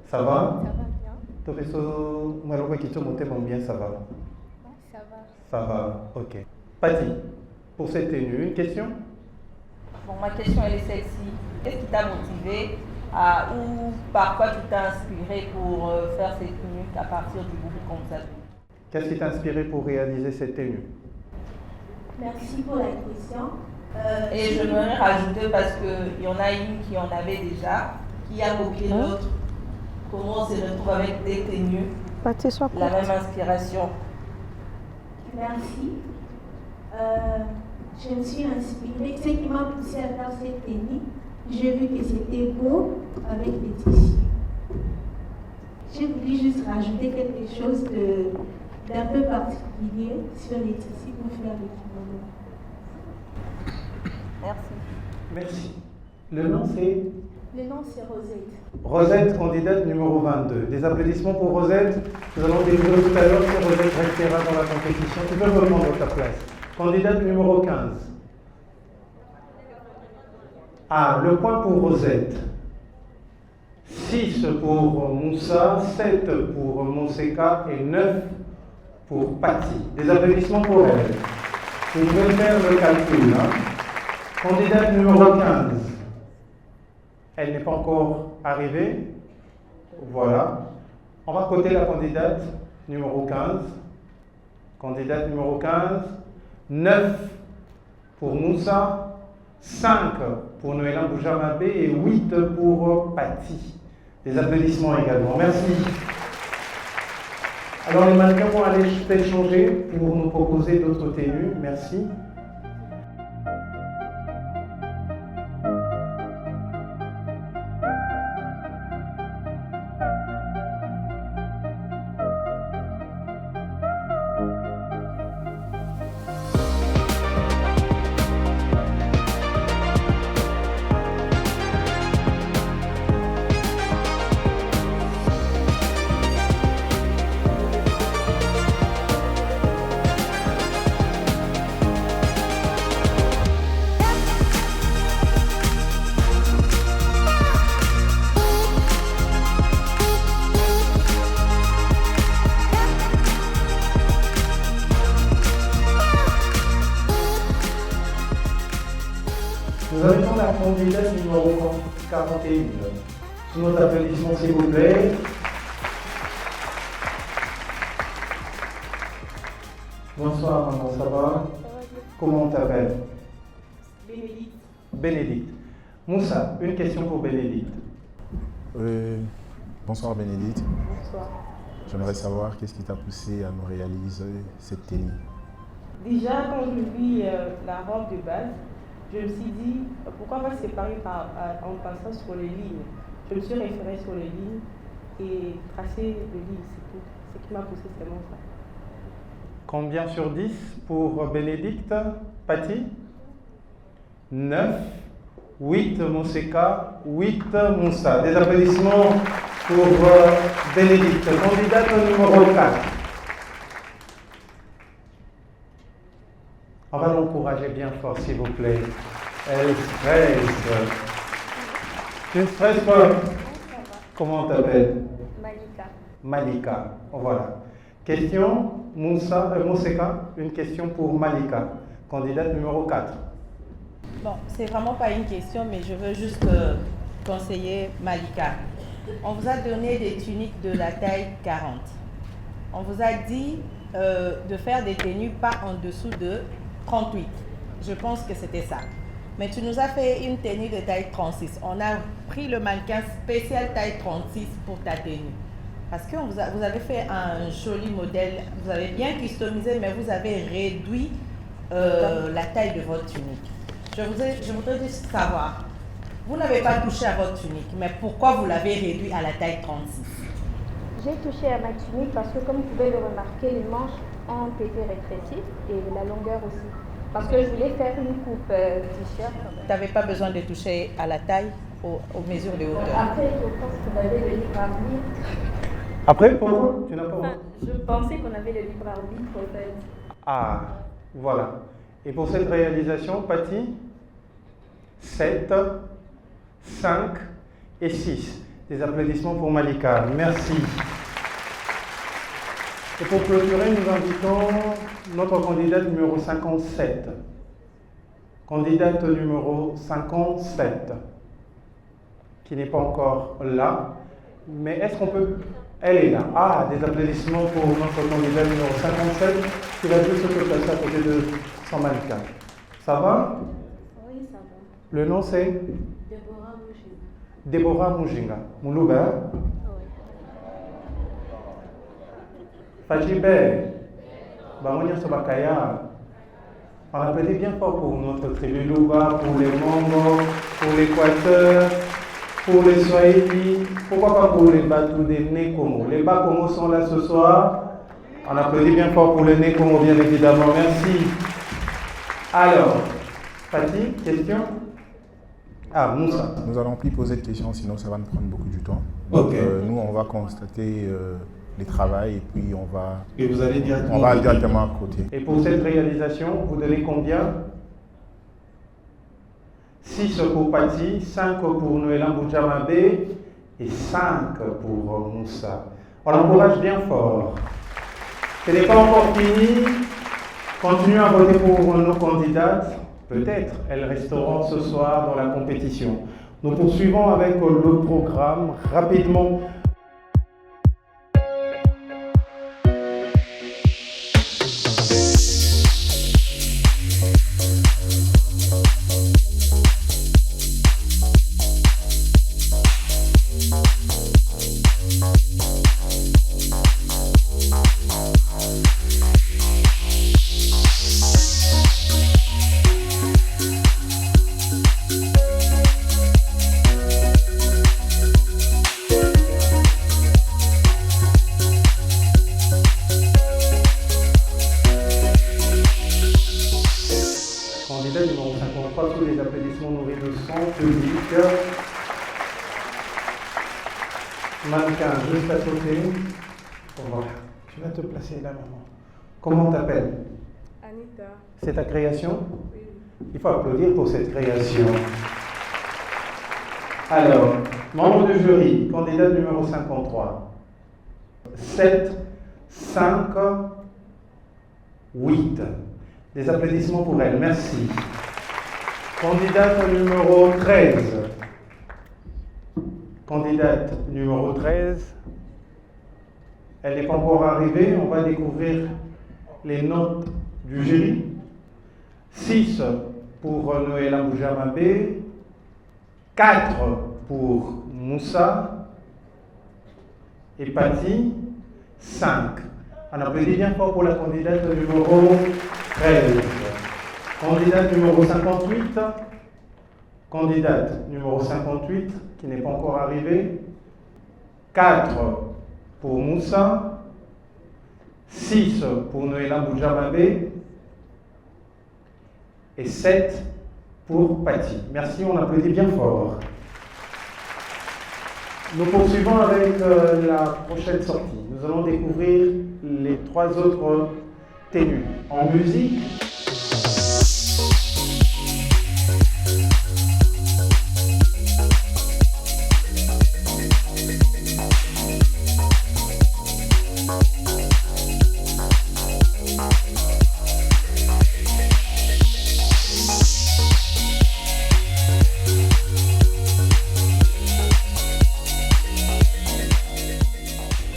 Ça va bien. Ça va? Ça va, ok. Patty, pour cette tenue, une question? Bon, ma question elle est celle-ci. Qu'est-ce qui t'a motivé ou par quoi tu t'es inspiré pour faire cette tenue à partir du boubou comme ça? Qu'est-ce qui t'a inspiré pour réaliser cette tenue? Merci pour la question. Et je voudrais rajouter parce qu'il y en a une qui en avait déjà, qui a copié l'autre. Comment on se retrouve avec des tenues, la même inspiration? Merci. Je me suis inspirée. Ce qui m'a poussé à faire cette tenue, j'ai vu que c'était beau avec les tissus. J'ai voulu juste rajouter quelque chose d'un peu particulier sur les tissus pour faire le kimono. Merci. Merci. Le nom c'est? Le nom c'est Rosette. Rosette, candidate numéro 22. Des applaudissements pour Rosette. Nous allons découvrir tout à l'heure si Rosette restera dans la compétition. Tu peux reprendre ta place. Candidate numéro 15. Ah, le point pour Rosette. 6 pour Moussa, 7 pour Monseka et 9 pour Patty. Des applaudissements pour elle. Vous pouvez faire le calcul. Candidate numéro 15. Elle n'est pas encore arrivée. Voilà. On va coter la candidate numéro 15. Candidate numéro 15. 9 pour Moussa, 5 pour Noélan Boujamabe et 8 pour Patty. Des applaudissements également. Merci. Alors les mannequins vont aller échanger pour nous proposer d'autres tenues. Merci. Nous avons la candidate numéro 41. Sous nos applaudissements, s'il vous plaît. Bonsoir, maman, ça va? Comment on t'appelle? Bénédicte. Bénédicte. Moussa, une question pour Bénédicte. Bonsoir Bénédicte. Bonsoir. J'aimerais savoir qu'est-ce qui t'a poussé à nous réaliser cette tenue. Déjà, quand je vis la robe de base, je me suis dit, pourquoi pas séparer en passant sur les lignes? Je me suis référée sur les lignes et tracer les lignes, c'est tout. Ce qui m'a poussé, c'est vraiment ça. Combien sur 10 pour Bénédicte? Patty? 9. 8 Moseka, 8 Moussa. Des applaudissements pour Bénédicte, candidate numéro 4. On va l'encourager bien fort, s'il vous plaît. Elle stresse. Tu ne stresses pas? Comment on t'appelle? Malika. Malika. Voilà. Question, Moseka, une question pour Malika, candidate numéro 4. Bon, c'est vraiment pas une question, mais je veux juste conseiller Malika. On vous a donné des tuniques de la taille 40. On vous a dit de faire des tenues pas en dessous de 38. Je pense que c'était ça. Mais tu nous as fait une tenue de taille 36. On a pris le mannequin spécial taille 36 pour ta tenue. Parce que vous avez fait un joli modèle. Vous avez bien customisé, mais vous avez réduit la taille de votre tunique. Je voudrais juste savoir, vous n'avez pas touché à votre tunique, mais pourquoi vous l'avez réduit à la taille 36? J'ai touché à ma tunique parce que, comme vous pouvez le remarquer, les manches ont été rétrécies et la longueur aussi. Parce que je voulais faire une coupe t-shirt. Tu n'avais pas besoin de toucher à la taille, aux mesures de hauteur. Après, je pense qu'on avait le libre arbitre. Après, pourquoi tu n'as pas... Je pensais qu'on avait le libre arbitre, en fait. Ah, voilà. Et pour cette réalisation, Patty, 7, 5 et 6. Des applaudissements pour Malika. Merci. Et pour clôturer, nous invitons notre candidate numéro 57. Candidate numéro 57, qui n'est pas encore là. Mais est-ce qu'on peut... Elle est là. Ah, des applaudissements pour notre candidate numéro 57, qui va juste se placer à côté de son Malika. Ça va? Oui, ça va. Le nom c'est? Déborah Mujinga. Déborah Mujinga. Moulouba? Fajibé. Bamonia Sobakaya. On applaudit bien fort pour notre tribu Louba, pour les Mongos, pour l'Équateur, pour les Swahili. Pourquoi pas pour les Batou des Nekomo? Les Bakomo sont là ce soir. On applaudit bien fort pour les Nekomo, bien évidemment. Merci. Alors, Fatih, question? Ah, Moussa. Nous allons plus poser de questions, sinon ça va nous prendre beaucoup du temps. Ok. Nous, on va constater les travaux et puis on va, Et vous allez directement, on va directement à côté. Et pour cette réalisation, vous donnez combien? 6 pour Pati, 5 pour Noélan Boudjamabé et 5 pour Moussa. On l'encourage bien fort. Ce n'est pas encore fini. Continuez à voter pour nos candidates. Peut-être elles resteront ce soir dans la compétition. Nous poursuivons avec le programme rapidement. Candidat numéro 53, sous les applaudissements nourris de son public. Mannequin, juste à côté. Voilà. Tu vas te placer là, maman. Comment on t'appelle? Anita. C'est ta création? Oui. Il faut applaudir pour cette création. Alors, membre du jury, candidat numéro 53. 7, 5, 8. Des applaudissements pour elle, merci. Candidate numéro 13. Candidate numéro 13. Elle n'est pas encore arrivée, on va découvrir les notes du jury. 6 pour Noélan Boudjamabé, 4 pour Moussa et Pati, 5. On applaudit bien fort pour la candidate numéro 13. Candidate numéro 58. Candidate numéro 58 qui n'est pas encore arrivée. 4 pour Moussa. 6 pour Noélan Boudjamabé. Et 7 pour Patty. Merci, on applaudit bien fort. Nous poursuivons avec la prochaine sortie. Nous allons découvrir les 3 autres tenues. En musique,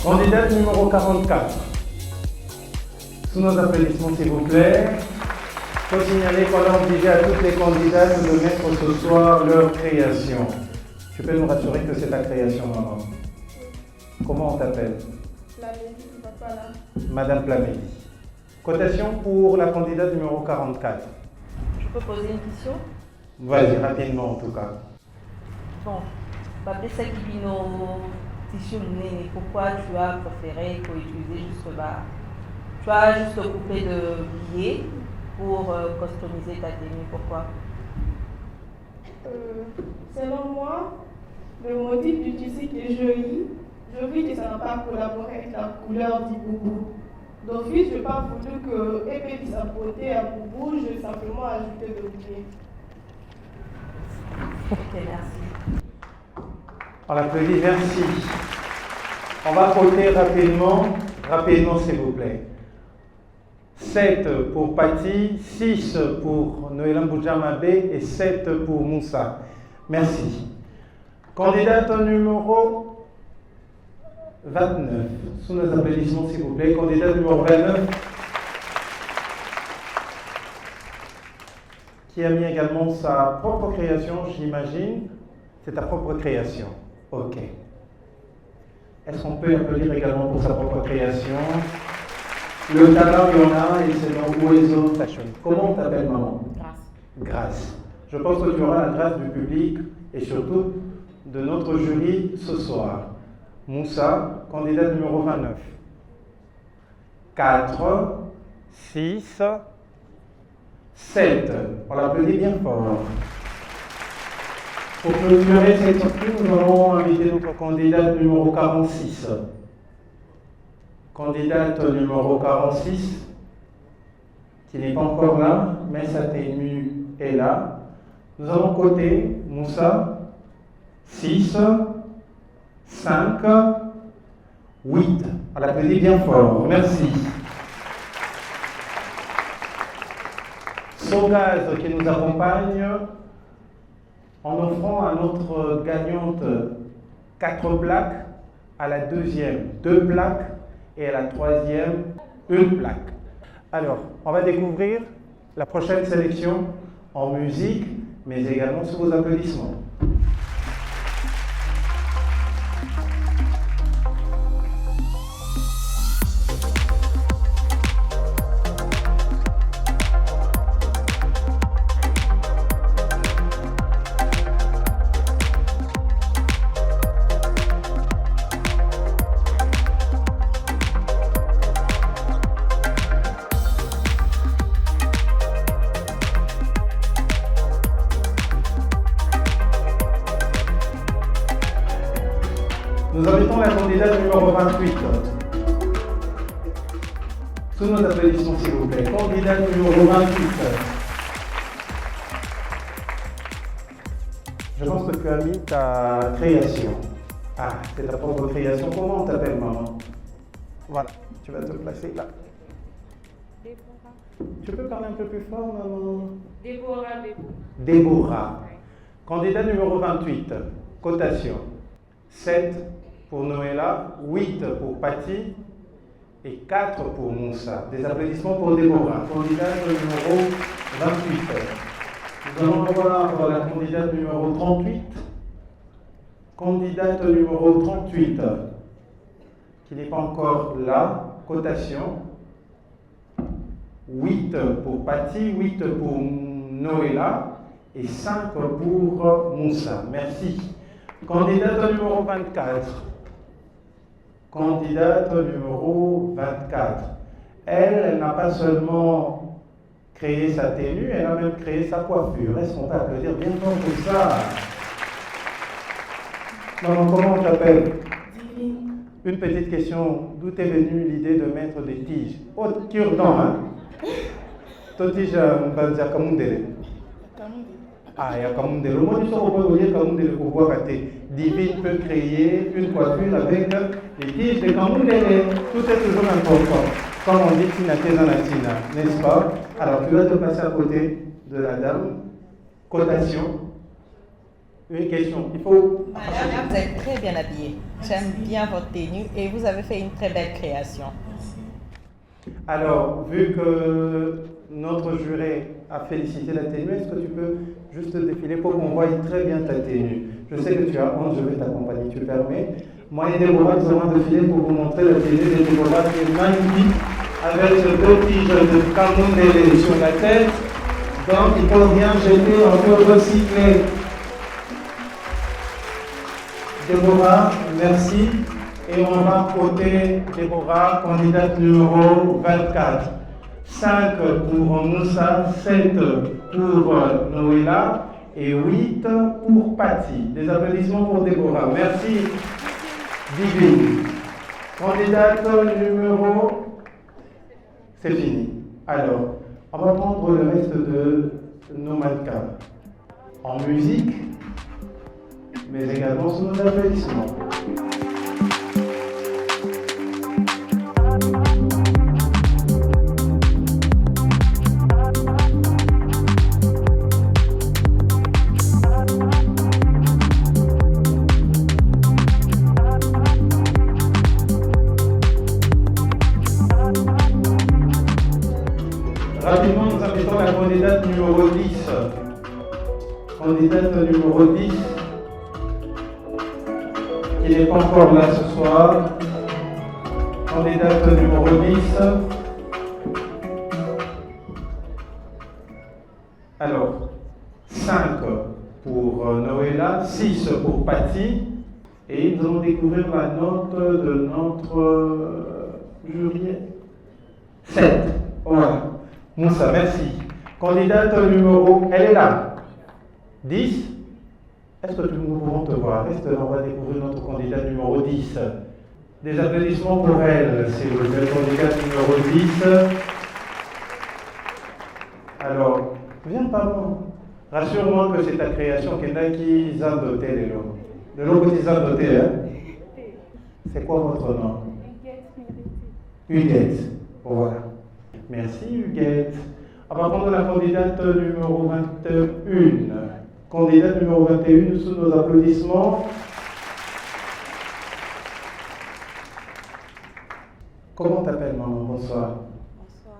candidate numéro 44. Sous nos applaudissements, s'il vous plaît. Il faut signaler qu'on a obligé à toutes les candidates de mettre ce soir leur création. Tu peux nous rassurer que c'est ta création, maman? Comment on t'appelle? Plamédie, papa là. Madame Plamédie. Cotation pour la candidate numéro 44. Je peux poser une question? Vas-y, rapidement en tout cas. Bon, Babé Sakibino, tissu Nene, pourquoi tu as préféré pour utiliser juste bas? Tu as juste coupé de billets pour customiser ta tenue, pourquoi? Selon moi, le motif du tissu qui est joli, je vis que ça n'a pas collaboré avec la couleur du boubou. D'office, je n'ai pas voulu que Épée sa beauté à boubou, j'ai simplement ajouté de billets. Ok, merci. On l'applaudit, merci. On va voter rapidement s'il vous plaît. 7 pour Patty, 6 pour Noéla Boudjamabe et 7 pour Moussa. Merci. Candidate numéro 29. Sous nos applaudissements s'il vous plaît. Candidate numéro 29. Qui a mis également sa propre création, j'imagine. C'est ta propre création. Ok. Est-ce qu'on peut applaudir également pour sa propre création? Le talent, il y en a, et c'est dans Oezo Fashion. Comment on t'appelle, maman? Grâce. Je pense que tu auras la grâce du public et surtout de notre jury ce soir. Moussa, candidate numéro 29. 4, 6, 7. On l'applaudit bien fort. Pour clôturer cette sortie, nous allons inviter notre candidate numéro 46. Candidate numéro 46, qui n'est pas encore là, mais sa tenue est là. Nous allons coter Moussa, 6, 5, 8. On l'applaudit bien fort. Merci. Sogaz qui nous accompagne en offrant à notre gagnante 4 plaques, à la deuxième 2 plaques et à la troisième 1 plaque. Alors, on va découvrir la prochaine sélection en musique, mais également sous vos applaudissements. Nous invitons la candidate numéro 28. Sous nos applaudissements, s'il vous plaît. Candidate numéro 28. Je pense que tu as mis ta création. Ah, c'est ta propre création. Comment on t'appelle, maman? Voilà, tu vas te placer là. Tu peux parler un peu plus fort, maman? Déborah. Candidat numéro 28. Cotation. 7 pour Noéla, 8 pour Patty et 4 pour Moussa. Des applaudissements pour Déborah. Candidate numéro 28. Nous allons voir la candidate numéro 38. Candidate numéro 38, qui n'est pas encore là. Cotation. 8 pour Patty, 8 pour Noéla et 5 pour Moussa. Merci. Candidate numéro 24. Candidate numéro 24. Elle n'a pas seulement créé sa tenue, elle a même créé sa coiffure. Est-ce qu'on peut applaudir bien fort pour ça? Maman, comment on t'appelle? Une petite question. D'où est venue l'idée de mettre des tiges? Oh, cure-dent, hein? Toi, tige, on va dire Kamundele. Ah, il y a Kamundele. Moi, je sais qu'on peut dire Kamundele pour voir rater. Divine peut créer une coiffure avec les tiges de Kamundele. Tout est toujours important. Comme on dit, Tina Tezanatina, n'est-ce pas? Alors, tu vas te passer à côté de la dame. Cotation. Une question. Il faut. Madame, vous êtes très bien habillée. J'aime bien votre tenue et vous avez fait une très belle création. Alors, vu que notre juré a félicité la tenue, est-ce que tu peux juste défiler pour qu'on voie très bien ta tenue? Je sais que tu as honte, je vais t'accompagner, tu permets. Moi et Déborah, nous allons défiler pour vous montrer la tenue de Déborah qui est magnifique, avec ce deux tiges de Kamundele sur la tête. Donc, il faut bien jeter, on peut recycler. Déborah, merci. Et on va voter Déborah, candidate numéro 24. 5 pour Moussa, 7 pour Noëlla et 8 pour Patty. Des applaudissements pour Déborah. Merci, Divine. Candidate numéro... C'est fini. Alors, on va prendre le reste de nos mannequins en musique, mais également sous nos applaudissements. Rapidement, nous invitons la candidate numéro 10. Candidate numéro 10, qui n'est pas encore là ce soir. Candidate numéro 10. Alors, 5 pour Noëlla, 6 pour Patty. Et nous allons découvrir la note de notre jury. 7. Voilà. Moussa, merci. Candidate numéro, elle est là. 10. Est-ce que nous pouvons te voir? Reste là, on va découvrir notre candidate numéro 10. Des applaudissements pour elle, c'est le candidate numéro 10. Alors, viens par moi. Rassure-moi que c'est ta création, qui zandoté les lots. Le lot que tu zandoté, hein? C'est quoi votre nom? Huguette. Voilà. Merci Huguette. On va prendre la candidate numéro 21. Candidate numéro 21 sous nos applaudissements. Comment t'appelles maman? Bonsoir. Bonsoir.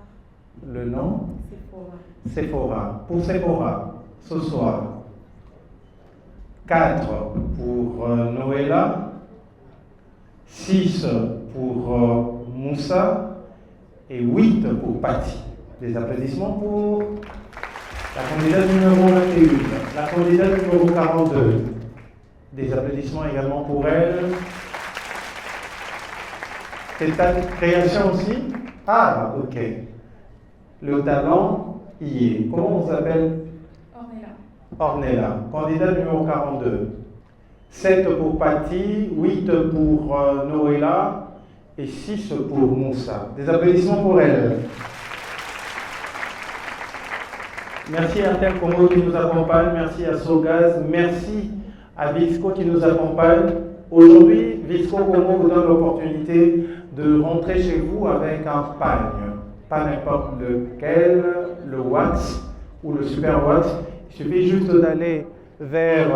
Le nom? Sephora. Sephora. Pour Sephora, ce soir. 4 pour Noëlla. 6 pour Moussa. Et 8 pour Patty. Des applaudissements pour la candidate numéro 21. La candidate numéro 42. Des applaudissements également pour elle. C'est ta création aussi? Ah, ok. Le talent y est. Comment on s'appelle? Ornella. Ornella. Candidate numéro 42. 7 pour Patty, 8 pour Noëlla. Et 6 pour Moussa. Des applaudissements pour elle. Merci à Intel Congo qui nous accompagne, merci à Sogaz, merci à Visco qui nous accompagne. Aujourd'hui, Visco Congo vous donne l'opportunité de rentrer chez vous avec un pagne. Pas n'importe lequel, le wax ou le super wax. Il suffit juste d'aller vers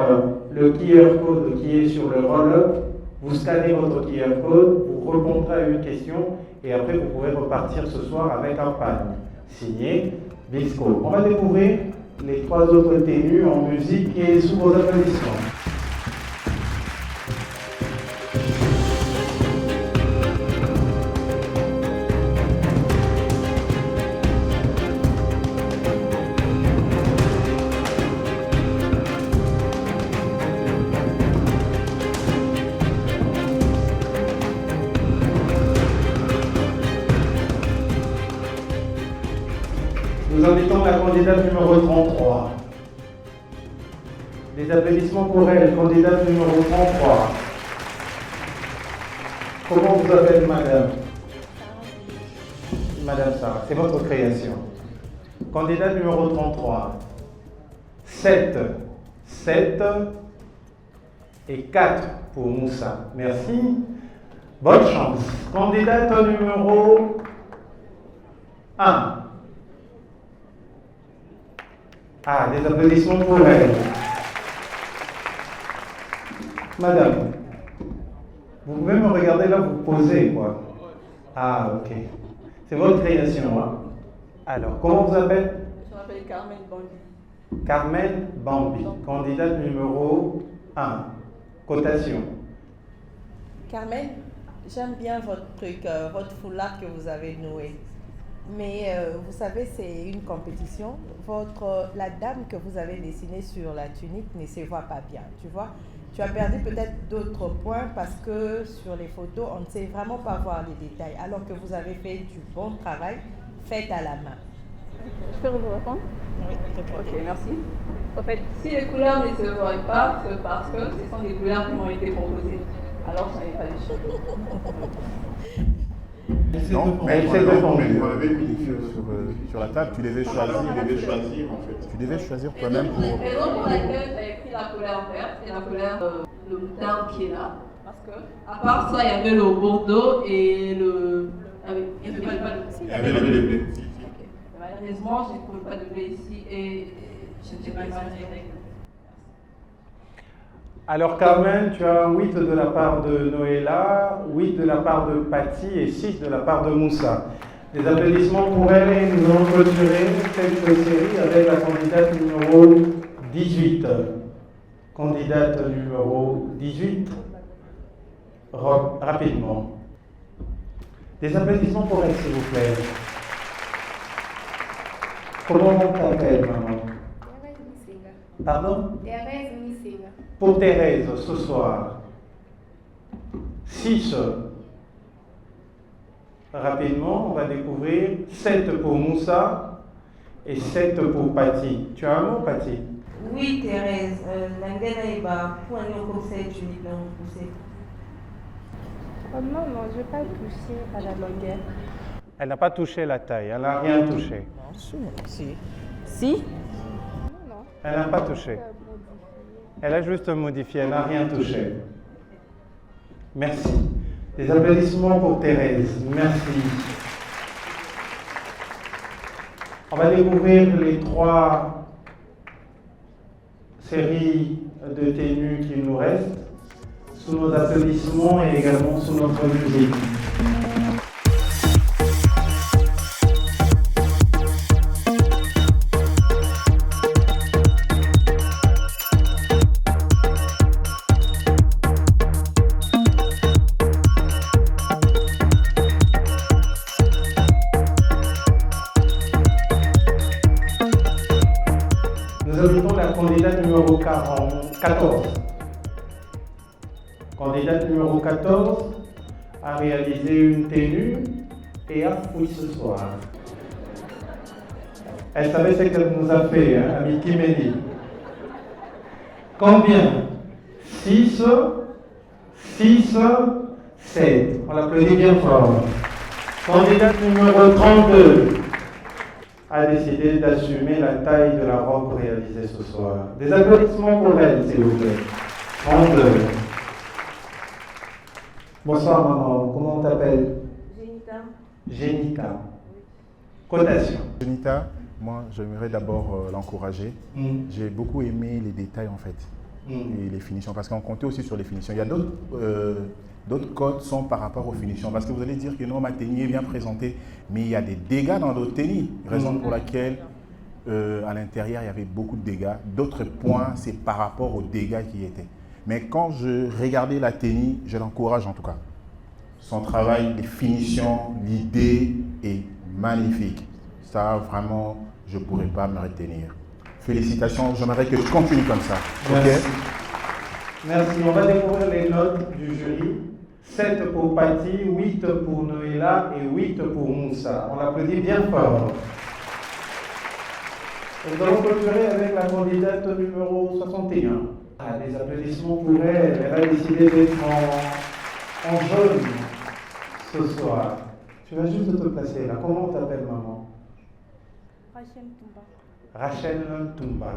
le QR code qui est sur le roll-up. Vous scannez votre QR code, vous répondrez à une question et après vous pourrez repartir ce soir avec un pagne signé Visco. On va découvrir les 3 autres tenues en musique et sous vos applaudissements. Nous invitons la candidate numéro 33. Des applaudissements pour elle, candidate numéro 33. Comment vous appelez madame? Madame Sarah, c'est votre création. Candidate numéro 33. 7 et 4 pour Moussa. Merci. Bonne chance. Candidate numéro 1. Ah, des applaudissements pour elle. Madame, vous pouvez me regarder là, vous posez quoi. Ah, ok. C'est votre création, hein? Alors, comment vous appelez? Je m'appelle Carmen Bambi. Carmen Bambi, candidate numéro 1. Cotation. Carmen, j'aime bien votre truc, votre foulard que vous avez noué. Mais vous savez, c'est une compétition. La dame que vous avez dessinée sur la tunique ne se voit pas bien, tu vois. Tu as perdu peut-être d'autres points parce que sur les photos, on ne sait vraiment pas voir les détails. Alors que vous avez fait du bon travail, fait à la main. Je peux vous répondre? Oui, ok, merci. En fait, si les couleurs ne se voient pas, c'est parce que ce sont des couleurs qui m'ont été proposées. Alors, ça n'est pas des choses. Non, mais elle s'est défendue. On avait mis les feux sur la table, tu devais choisir en fait. Tu devais choisir toi-même pour... La raison pour laquelle j'avais pris la couleur verte, c'est la couleur le moutarde qui est là. Parce que, à part ça, il y avait le bordeaux et le... Il n'y avait pas de... Il y avait le blé. Malheureusement, je ne trouvais pas de blé ici et je n'étais pas avec. Alors Carmen, tu as 8 de la part de Noëlla, 8 de la part de Patty et 6 de la part de Moussa. Des applaudissements pour elle et nous allons clôturer cette série avec la candidate numéro 18. Candidate numéro 18. Rapidement. Des applaudissements pour elle, s'il vous plaît. Comment on t'appelle, maman? Pardon? Thérèse Misinga. Pour Thérèse, ce soir. 6. Rapidement, on va découvrir 7 pour Moussa et 7 pour Patty. Tu as un mot, Patty? Oui, Thérèse. L'angela pour un conseil, tu dis poussé. Oh non, je n'ai pas touché à la longueur. Elle n'a pas touché la taille, elle n'a rien touché. Si? Elle n'a pas touché. Elle a juste modifié, elle n'a rien touché. Merci. Des applaudissements pour Thérèse. Merci. On va découvrir les 3 séries de tenues qui nous restent sous nos applaudissements et également sous notre musique. Candidate numéro 14. Candidate numéro 14 a réalisé une tenue et a fouillé ce soir. Elle savait ce qu'elle nous a fait, hein, Mickey Medi. Combien? 6, 7. On l'applaudit bien fort. Candidate numéro 32. A décidé d'assumer la taille de la robe réalisée ce soir. Des applaudissements pour elle, s'il vous plaît. 32. Bonsoir maman, comment on t'appelle? Génita. Génita. Cotation. Génita, moi j'aimerais d'abord l'encourager. J'ai beaucoup aimé les détails en fait. Et les finitions, parce qu'on comptait aussi sur les finitions. Il y a d'autres codes sont par rapport aux finitions, parce que vous allez dire que non, ma tenue est bien présentée, mais il y a des dégâts dans d'autres tenues, raison pour laquelle à l'intérieur il y avait beaucoup de dégâts. D'autres points, c'est par rapport aux dégâts qui étaient. Mais quand je regardais la tenue, je l'encourage en tout cas. Son travail, les finitions, l'idée est magnifique. Ça vraiment, je ne pourrais pas me retenir. Félicitations, j'aimerais que tu continues comme ça. Merci. Okay? Merci. On va découvrir les notes du jury. 7 pour Patty, 8 pour Noëlla et 8 pour Moussa. On l'applaudit bien fort. Nous allons clôturer avec la candidate numéro 61. Les applaudissements pour elle. Elle a décidé d'être en jaune ce soir. Tu vas juste te placer là. Comment t'appelles, maman? Rachel Toumba. Rachel Toumba.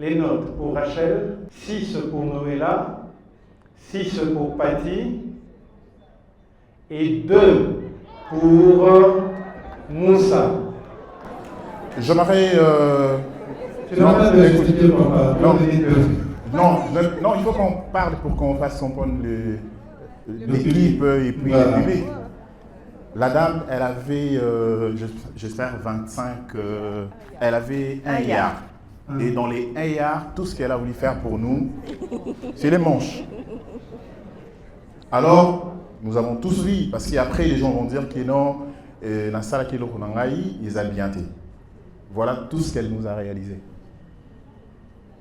Les notes pour Rachel, 6 pour Noëlla, 6 pour Patty et 2 pour Moussa. J'aimerais. Tu n'as pas de discuter, papa. Non, il faut qu'on parle pour qu'on fasse comprendre l'équipe et puis le public. La dame, elle avait, j'espère, 25. Elle avait 1 yard. Et dans les 1 yard, tout ce qu'elle a voulu faire pour nous, c'est les manches. Alors, nous avons tous vu, parce qu'après, les gens vont dire que non, la salle qui est ils ont bien été. Voilà tout ce qu'elle nous a réalisé.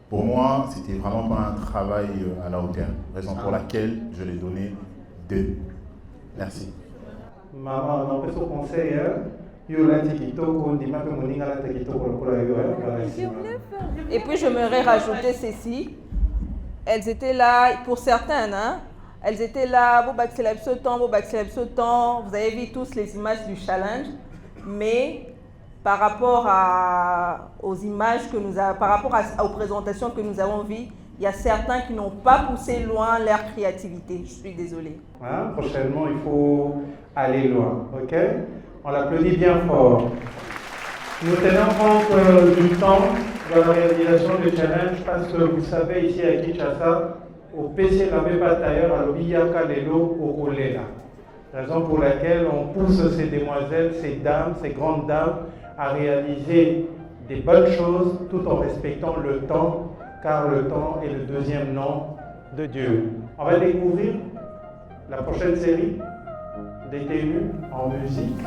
Pour moi, c'était vraiment pas un travail à la hauteur, raison pour laquelle je l'ai donné 2. Merci. Maman, on peut se conseiller. Et puis j'aimerais rajouter ceci. Elles étaient là, pour certaines, hein, elles étaient là, vous avez vu tous les images du challenge, mais par rapport aux images que nous avons, par rapport aux présentations que nous avons vues, il y a certains qui n'ont pas poussé loin leur créativité. Je suis désolée. Hein, prochainement, il faut aller loin, ok? On l'applaudit bien fort. Nous tenons compte du temps de la réalisation du challenge parce que vous savez, ici à Kinshasa, au PC Labé Batailleur, à l'Obiyaka Lelo, au Kolela. Raison pour laquelle on pousse ces demoiselles, ces dames, ces grandes dames à réaliser des bonnes choses tout en respectant le temps, car le temps est le deuxième nom de Dieu. On va découvrir la prochaine série des tenues en musique.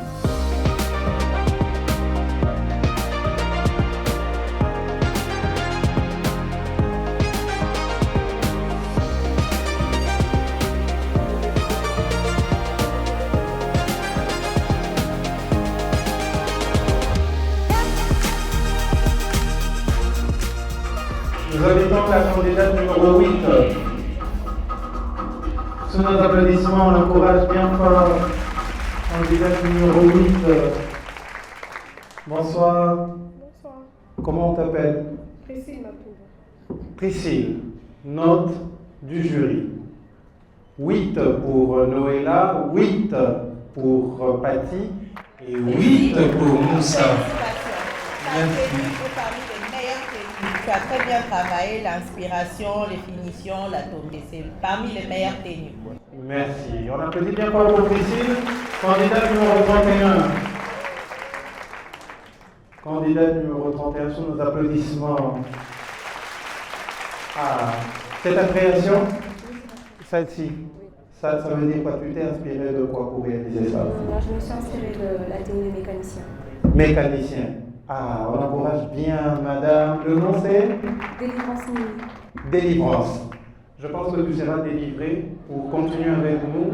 Nous invitons la candidate numéro 8. Sous nos applaudissements, on encourage bien fort candidate numéro 8. Bonsoir. Bonsoir. Comment on t'appelle? Priscille Mapouva. Priscille, note du jury. 8 pour Noëlla, 8 pour Patty et 8 pour Moussa. Merci. Tu as très bien travaillé l'inspiration, les finitions, la tournée. C'est parmi les meilleures tenues. Merci. On applaudit bien fort pour Priscille. Candidate numéro 31. Candidate numéro 31 sous nos applaudissements. Ah, c'est ta création? Celle-ci. Ça veut dire quoi? Tu t'es inspiré de quoi pour réaliser ça? Je me suis inspirée de la tenue de mécanicien. Mécanicien. Ah, on encourage bien, madame. Le nom c'est? Délivrance Mimi. Délivrance. Je pense que tu seras délivré pour continuer avec nous.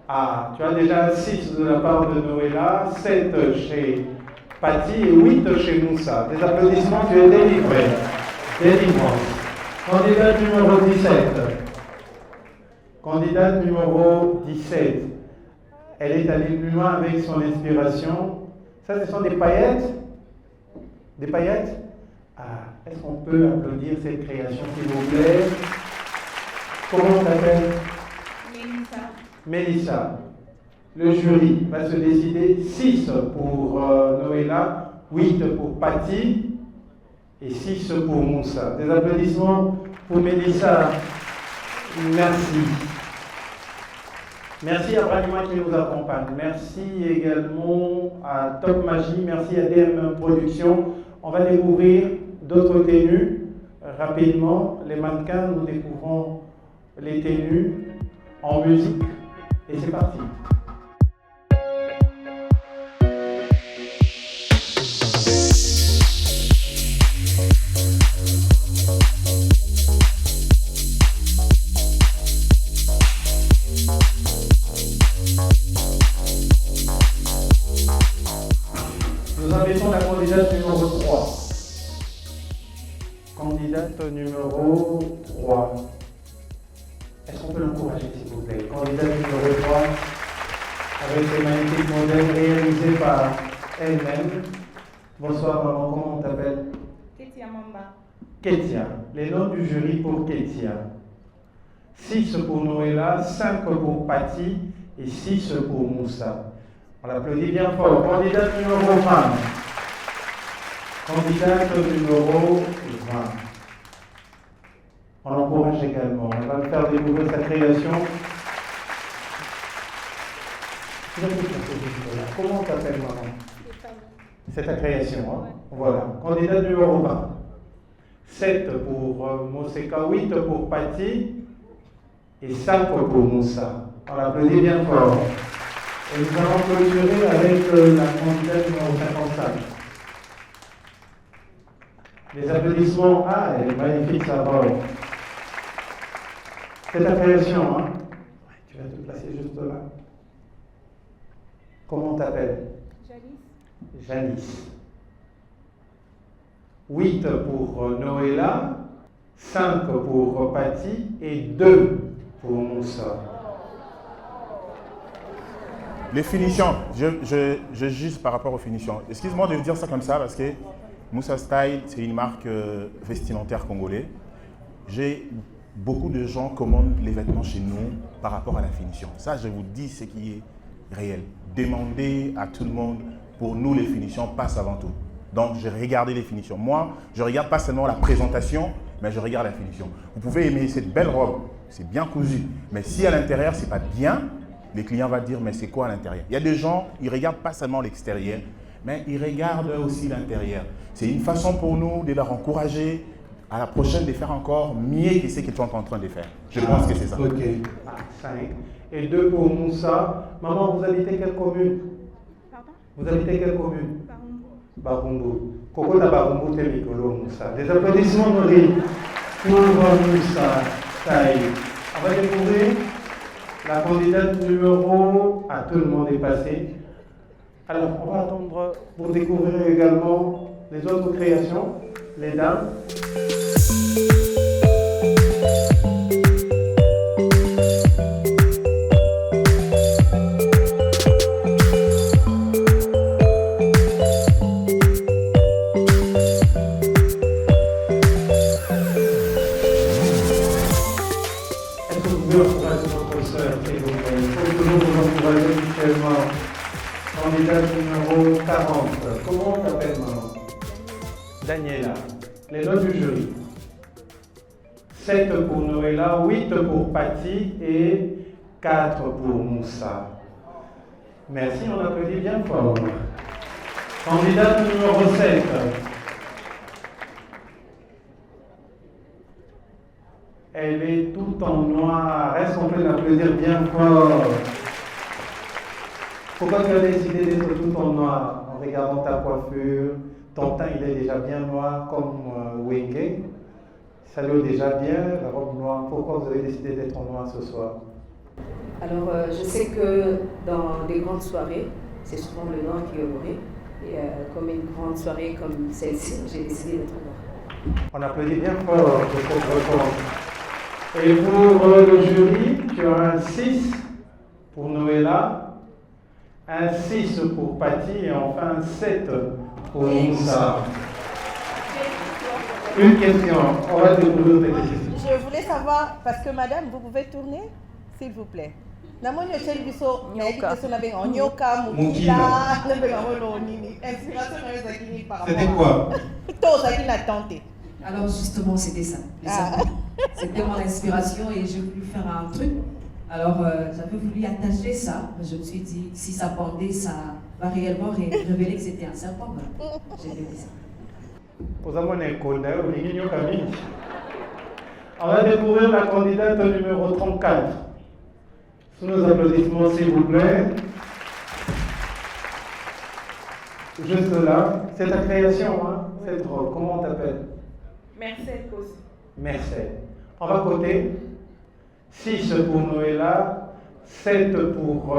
Ah, tu as déjà 6 de la part de Noëlla, 7 chez Patty et 8 chez Moussa. Des applaudissements, tu es délivré. Délivrance. Candidate numéro 17. Candidate numéro 17. Elle est allée plus loin avec son inspiration. Ça, ce sont des paillettes? Des paillettes? Ah, est-ce qu'on peut applaudir cette création, s'il vous plaît? Comment on t'appelle? Mélissa. Mélissa. Le jury va se décider 6 pour Noëlla, 8 pour Patty et 6 pour Moussa. Des applaudissements pour Mélissa. Merci. Merci à Branima qui nous accompagne. Merci également à Top Magie. Merci à DM Productions. On va découvrir d'autres tenues rapidement. Les mannequins, nous découvrons les tenues en musique. Et c'est parti. Nous invitons la candidate numéro 3. Candidate numéro 3. Est-ce qu'on peut l'encourager, s'il vous plaît? Candidate numéro 3, avec ces magnifiques modèles réalisés par elle-même. Bonsoir maman, comment on t'appelle? Ketia Mamba. Ketia. Les noms du jury pour Ketia. 6 pour Noëlla, 5 pour Patty et 6 pour Moussa. On l'applaudit bien fort. Candidate numéro 20. Candidate numéro 20. On l'encourage également. On va faire découvrir sa création. Comment on t'appelle, maman? C'est ta création, hein? Voilà. Candidate numéro 20. 7 pour Moseka, 8 pour Patty et 5 pour Moussa. On l'applaudit bien fort. Et nous allons clôturer avec la candidate numéro 55. Les applaudissements. Ah, elle est magnifique, sa robe. C'est ta création, hein? Tu vas te placer juste là. Comment on t'appelle? Janice. Janice. 8 pour Noëlla, 5 pour Patty et 2 pour Moussa. Les finitions, je juste par rapport aux finitions. Excuse-moi de dire ça comme ça parce que Moussa Style, c'est une marque vestimentaire congolaise. J'ai beaucoup de gens commandent les vêtements chez nous par rapport à la finition. Ça, je vous dis ce qui est réel. Demandez à tout le monde, pour nous, les finitions passent avant tout. Donc, j'ai regardé les finitions. Moi, je ne regarde pas seulement la présentation, mais je regarde la finition. Vous pouvez aimer cette belle robe, c'est bien cousu. Mais si à l'intérieur, ce n'est pas bien, les clients vont dire, mais c'est quoi à l'intérieur? Il y a des gens, ils ne regardent pas seulement l'extérieur, mais ils regardent aussi l'intérieur. C'est une façon pour nous de leur encourager à la prochaine de faire encore mieux que ce qu'ils sont en train de faire. Je pense que c'est ça. Ok. 5. Et 2 pour Moussa. Maman, vous habitez quelle commune? Pardon? Vous habitez quelle commune? Barumbu. Barumbu. Kokota Barumbu te mikolo Moussa. Des applaudissements nourris pour Moussa. Taï. On va découvrir la candidate numéro. Ah, tout le monde est passé. Alors, on va attendre pour découvrir également les autres créations, les dames. Est-ce que vous pouvez encourager votre soeur, s'il vous plaît? Il faut toujours vous encourager mutuellement. Candidate numéro 40. Comment on t'appelle, maman? Daniela. Les notes du jury. 7 pour Noëlla, 8 pour Patty et 4 pour Moussa. Merci, on applaudit bien fort. Candidate numéro 7. Elle est toute en noir. Est-ce qu'on peut l'applaudir bien fort? Pourquoi tu as décidé d'être tout en noir? En regardant ta coiffure, ton teint il est déjà bien noir comme Wenge. Ça lui est déjà bien, la robe noire. Pourquoi vous avez décidé d'être en noir ce soir? Alors, je sais que dans des grandes soirées, c'est souvent le noir qui est honoré. Et comme une grande soirée comme celle-ci, j'ai décidé d'être noir. On applaudit bien fort pour cette réponse. Et pour le jury, tu as un 6 pour Noëlla, un 6 pour Patty et enfin un 7 pour Moussa. Une question. On va découvrir des questions. Je voulais savoir, parce que madame, vous pouvez tourner, s'il vous plaît. Namoni ocheli biso nyoka na nyoka mukila na benga holo nini inspiration na ezakini par rapport. C'était quoi? Tout ça qui n'a tenté. Alors justement, c'était ça. C'était mon inspiration et j'ai voulu faire un truc. Alors j'avais voulu attacher ça. Je me suis dit, si ça pendait, ça va réellement révéler que c'était un serpent. J'ai fait ça. On va découvrir la candidate numéro 34. Sous nos applaudissements, s'il vous plaît. Juste là. C'est ta création, hein? Cette robe. Comment on t'appelle? Merced aussi. Merced. On va côté. 6 pour Noëlla, 7 pour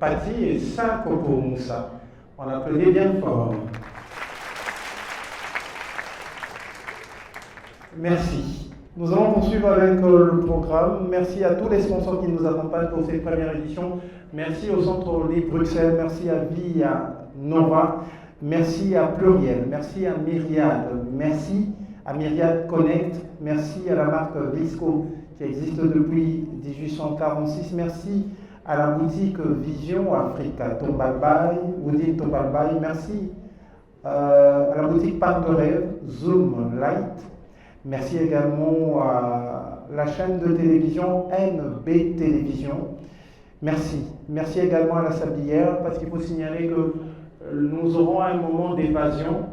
Patty et 5 pour Moussa. On applaudit bien fort. Merci. Nous allons poursuivre avec le programme. Merci à tous les sponsors qui nous accompagnent pour cette première édition. Merci au Centre Libre Bruxelles, merci à Via Nova, merci à Pluriel, merci à Myriad, merci à Myriad Connect, merci à la marque Visco qui existe depuis 1846, merci à la boutique Vision Africa, Tombalbaï, Woodin Tombalbaï, merci à la boutique Parc de Rêve, Zoom Light. Merci également à la chaîne de télévision NB Télévision. Merci. Merci également à la Sablière, parce qu'il faut signaler que nous aurons un moment d'évasion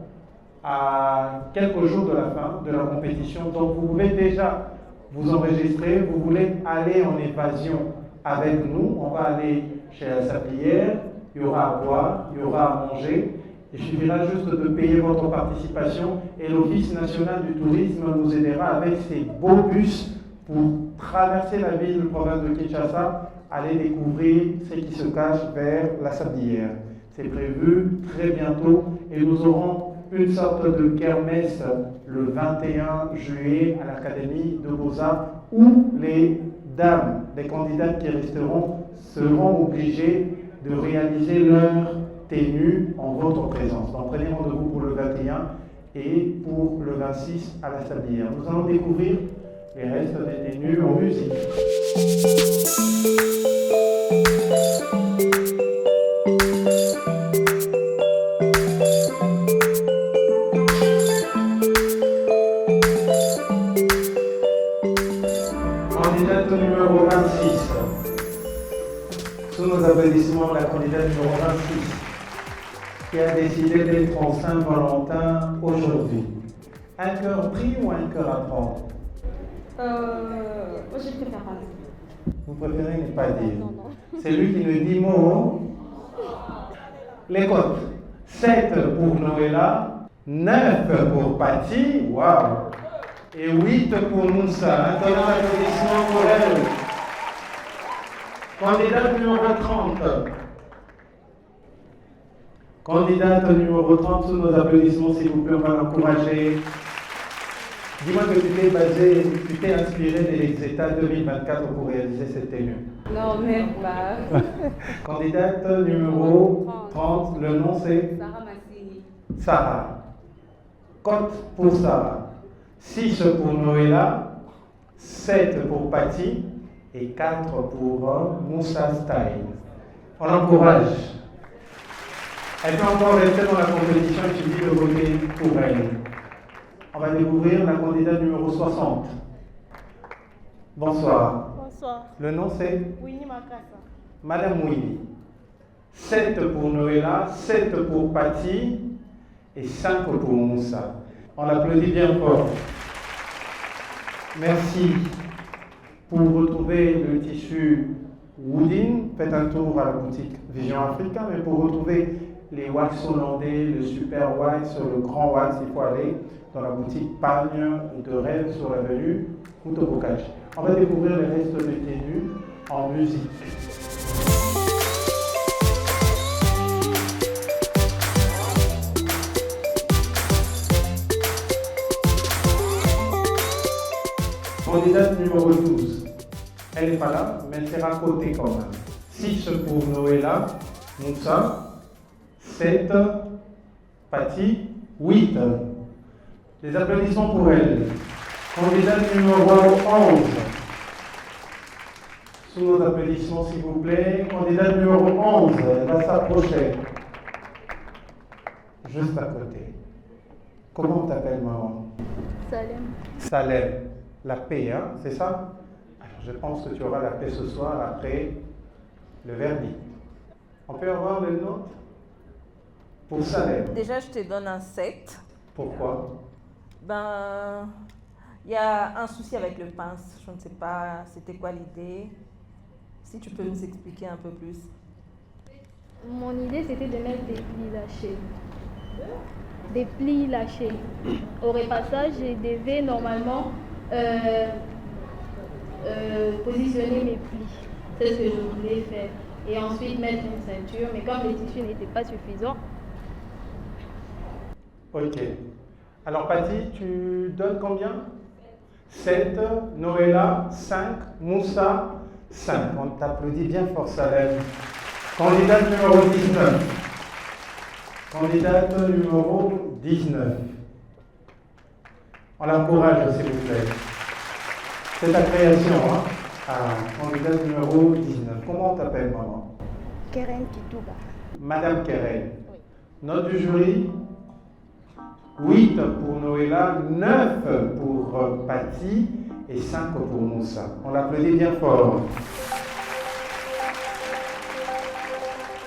à quelques jours de la fin de la compétition. Donc vous pouvez déjà vous enregistrer. Vous voulez aller en évasion avec nous. On va aller chez la Sablière. Il y aura à boire, il y aura à manger. Il suffira juste de payer votre participation et l'Office national du tourisme nous aidera avec ses beaux bus pour traverser la ville de province de Kinshasa, aller découvrir ce qui se cache vers la Sablière. C'est prévu très bientôt et nous aurons une sorte de kermesse le 21 juillet à l'Académie de Beaux-Arts où les dames, les candidates qui resteront, seront obligées de réaliser leur tenue en votre présence. Donc prenez rendez-vous pour le 21 et pour le 26 à la Sablière. Nous allons découvrir les restes des tenues en musique. Candidate numéro 26. Sous nos applaudissements, la candidate numéro 26 qui a décidé d'être en Saint-Valentin aujourd'hui. Un cœur pris ou un cœur à prendre? Je préfère pas. Vous préférez ne pas dire? C'est lui qui ne dit mot. Les cotes. 7 pour Noëlla, 9 pour Patty, waouh, et 8 pour Moussa. Un tonnerre d'applaudissements pour elle. Candidate numéro 30. Candidate numéro 30, sous nos applaudissements, s'il vous plaît, on va l'encourager. Dis-moi que tu t'es inspiré de l'Exeta 2024 pour réaliser cette tenue. Non, même pas. Candidate numéro 30, le nom c'est Sarah Massini. Sarah. Cote pour Sarah. 6 pour Noëlla, 7 pour Patty et 4 pour Moussa Style. On l'encourage. Elle peut encore rester dans la compétition, il suffit de voter pour elle. On va découvrir la candidate numéro 60. Bonsoir. Bonsoir. Le nom c'est Winnie Makassa. Madame Winnie. 7 pour Noëlla, 7 pour Patty et 5 pour Moussa. On l'applaudit bien fort. Merci. Pour retrouver le tissu Woodin, faites un tour à la boutique Vision Africa, mais pour retrouver les wax hollandais, le super wax, le grand wax, il faut aller dans la boutique Pagne de Rêve sur l'avenue Koutobokach. On va découvrir les restes des tenues en musique. Candidate numéro 12. Elle n'est pas là, mais elle sera cotée quand même. 6 pour Noëlla, Moussa, 7, Patty, 8. Les applaudissements pour elle. Candidate numéro 11. Sous nos applaudissements, s'il vous plaît. Candidate numéro 11, elle va s'approcher. Juste à côté. Comment on t'appelle, maman? Salem. Salem. La paix, hein, c'est ça? Alors, je pense que tu auras la paix ce soir après le verdict. On peut avoir les notes pour Salem? Déjà, je te donne un 7. Pourquoi? Ben, il y a un souci avec le pince. Je ne sais pas, c'était quoi l'idée? Si tu peux nous expliquer un peu plus. Mon idée, c'était de mettre des plis lâchés. Des plis lâchés. Au repassage, je devais normalement positionner mes plis. C'est ce que je voulais faire. Et ensuite mettre une ceinture. Mais comme le tissu n'était pas suffisant. Ok. Alors, Patty, tu donnes combien? 7, Noëlla 5, Moussa 5. On t'applaudit bien fort, Salem. Candidate numéro 19. Candidate numéro 19. On l'encourage, s'il vous plaît. C'est ta création, hein? Candidate numéro 19. Comment on t'appelle, maman? Keren Kitouba. Madame Keren. Oui. Note du jury? 8 pour Noëlla, 9 pour Patty et 5 pour Moussa. On l'applaudit bien fort.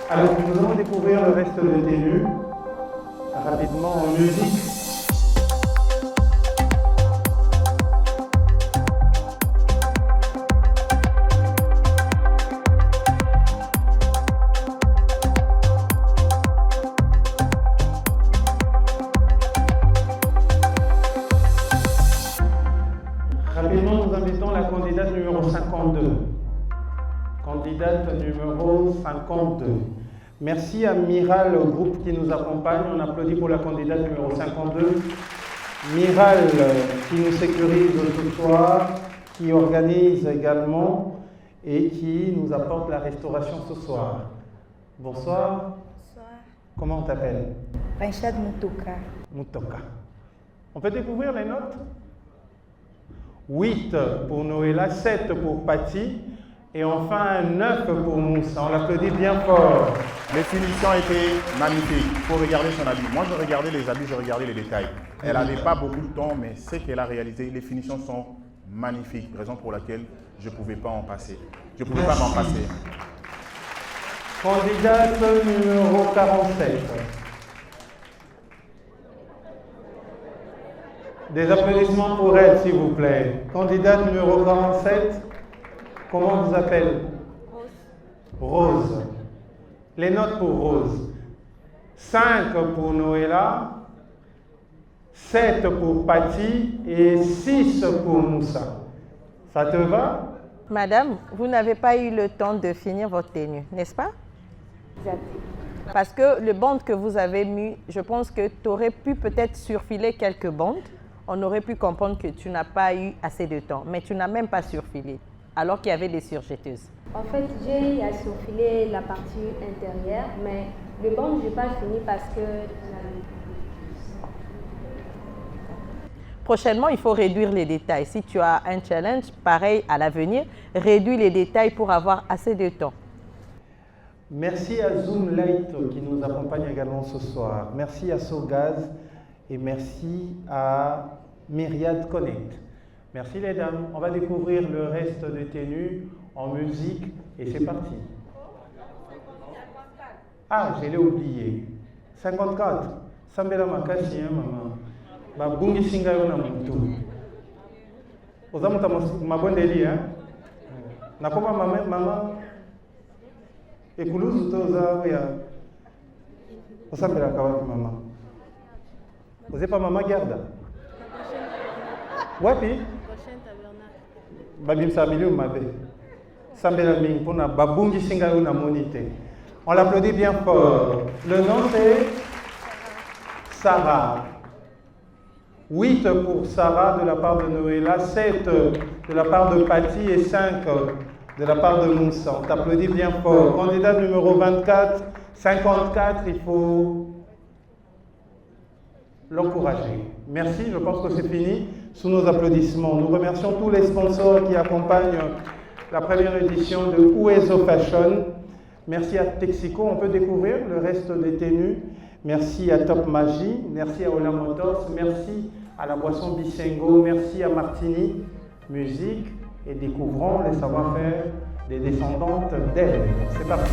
Alors, nous allons découvrir le reste de tenues rapidement en musique. Rapidement, nous invitons la candidate numéro 52. Candidate numéro 52. Merci à Miral, le groupe qui nous accompagne. On applaudit pour la candidate numéro 52. Miral, qui nous sécurise ce soir, qui organise également et qui nous apporte la restauration ce soir. Bonsoir. Bonsoir. Comment on t'appelle? Rachad Moutoka. Moutoka. On peut découvrir les notes? 8 pour Noëlla, 7 pour Patty et enfin 9 pour Moussa. On l'applaudit bien fort. Les finitions étaient magnifiques. Il faut regarder son habit. Moi, je regardais les habits, je regardais les détails. Elle n'avait pas beaucoup de temps, mais ce qu'elle a réalisé, les finitions sont magnifiques. Raison pour laquelle je ne pouvais pas en passer. Je ne pouvais pas m'en passer. Candidate numéro 47. Des applaudissements pour elle, s'il vous plaît. Candidate numéro 47, comment vous appelez? Rose. Les notes pour Rose. 5 pour Noëlla, 7 pour Patty et 6 pour Moussa. Ça te va? Madame, vous n'avez pas eu le temps de finir votre tenue, n'est-ce pas? Parce que le bande que vous avez mis, je pense que tu aurais pu peut-être surfiler quelques bandes. On aurait pu comprendre que tu n'as pas eu assez de temps, mais tu n'as même pas surfilé, alors qu'il y avait des surjeteuses. En fait, j'ai surfilé la partie intérieure, mais le bande, je n'ai pas fini parce que... Prochainement, il faut réduire les détails. Si tu as un challenge, pareil à l'avenir, réduis les détails pour avoir assez de temps. Merci à Zoom Light qui nous accompagne également ce soir. Merci à Sogaz et merci à Myriad Connect. Merci les dames. On va découvrir le reste des tenues en musique et c'est parti. Ah, je l'ai oublié. 54. Sambela makasi, maman. Babungi singa yo na mutu. Ozamuta mabondeli, hein? Nakoma mama. Ekuluzu toza ya. Osambela kawaki mama. Vous pas maman garda? Wapi? Babim Samili Mabe. Sambela Ming pour na babungi singa yo na monite. On l'applaudit bien fort. Le nom c'est Sarah. 8 pour Sarah de la part de Noëlla, 7 de la part de Patty et 5 de la part de Moussa. On t'applaudit bien fort. Candidat numéro 24, 54, il faut l'encourager. Merci, je pense que c'est fini. Sous nos applaudissements, nous remercions tous les sponsors qui accompagnent la première édition de Uezo Fashion. Merci à Texico, on peut découvrir le reste des tenues. Merci à Top Magie, merci à Ola Motors, merci à la boisson Bisengo, merci à Martini Musique et découvrons les savoir-faire des descendantes d'elle. C'est parti.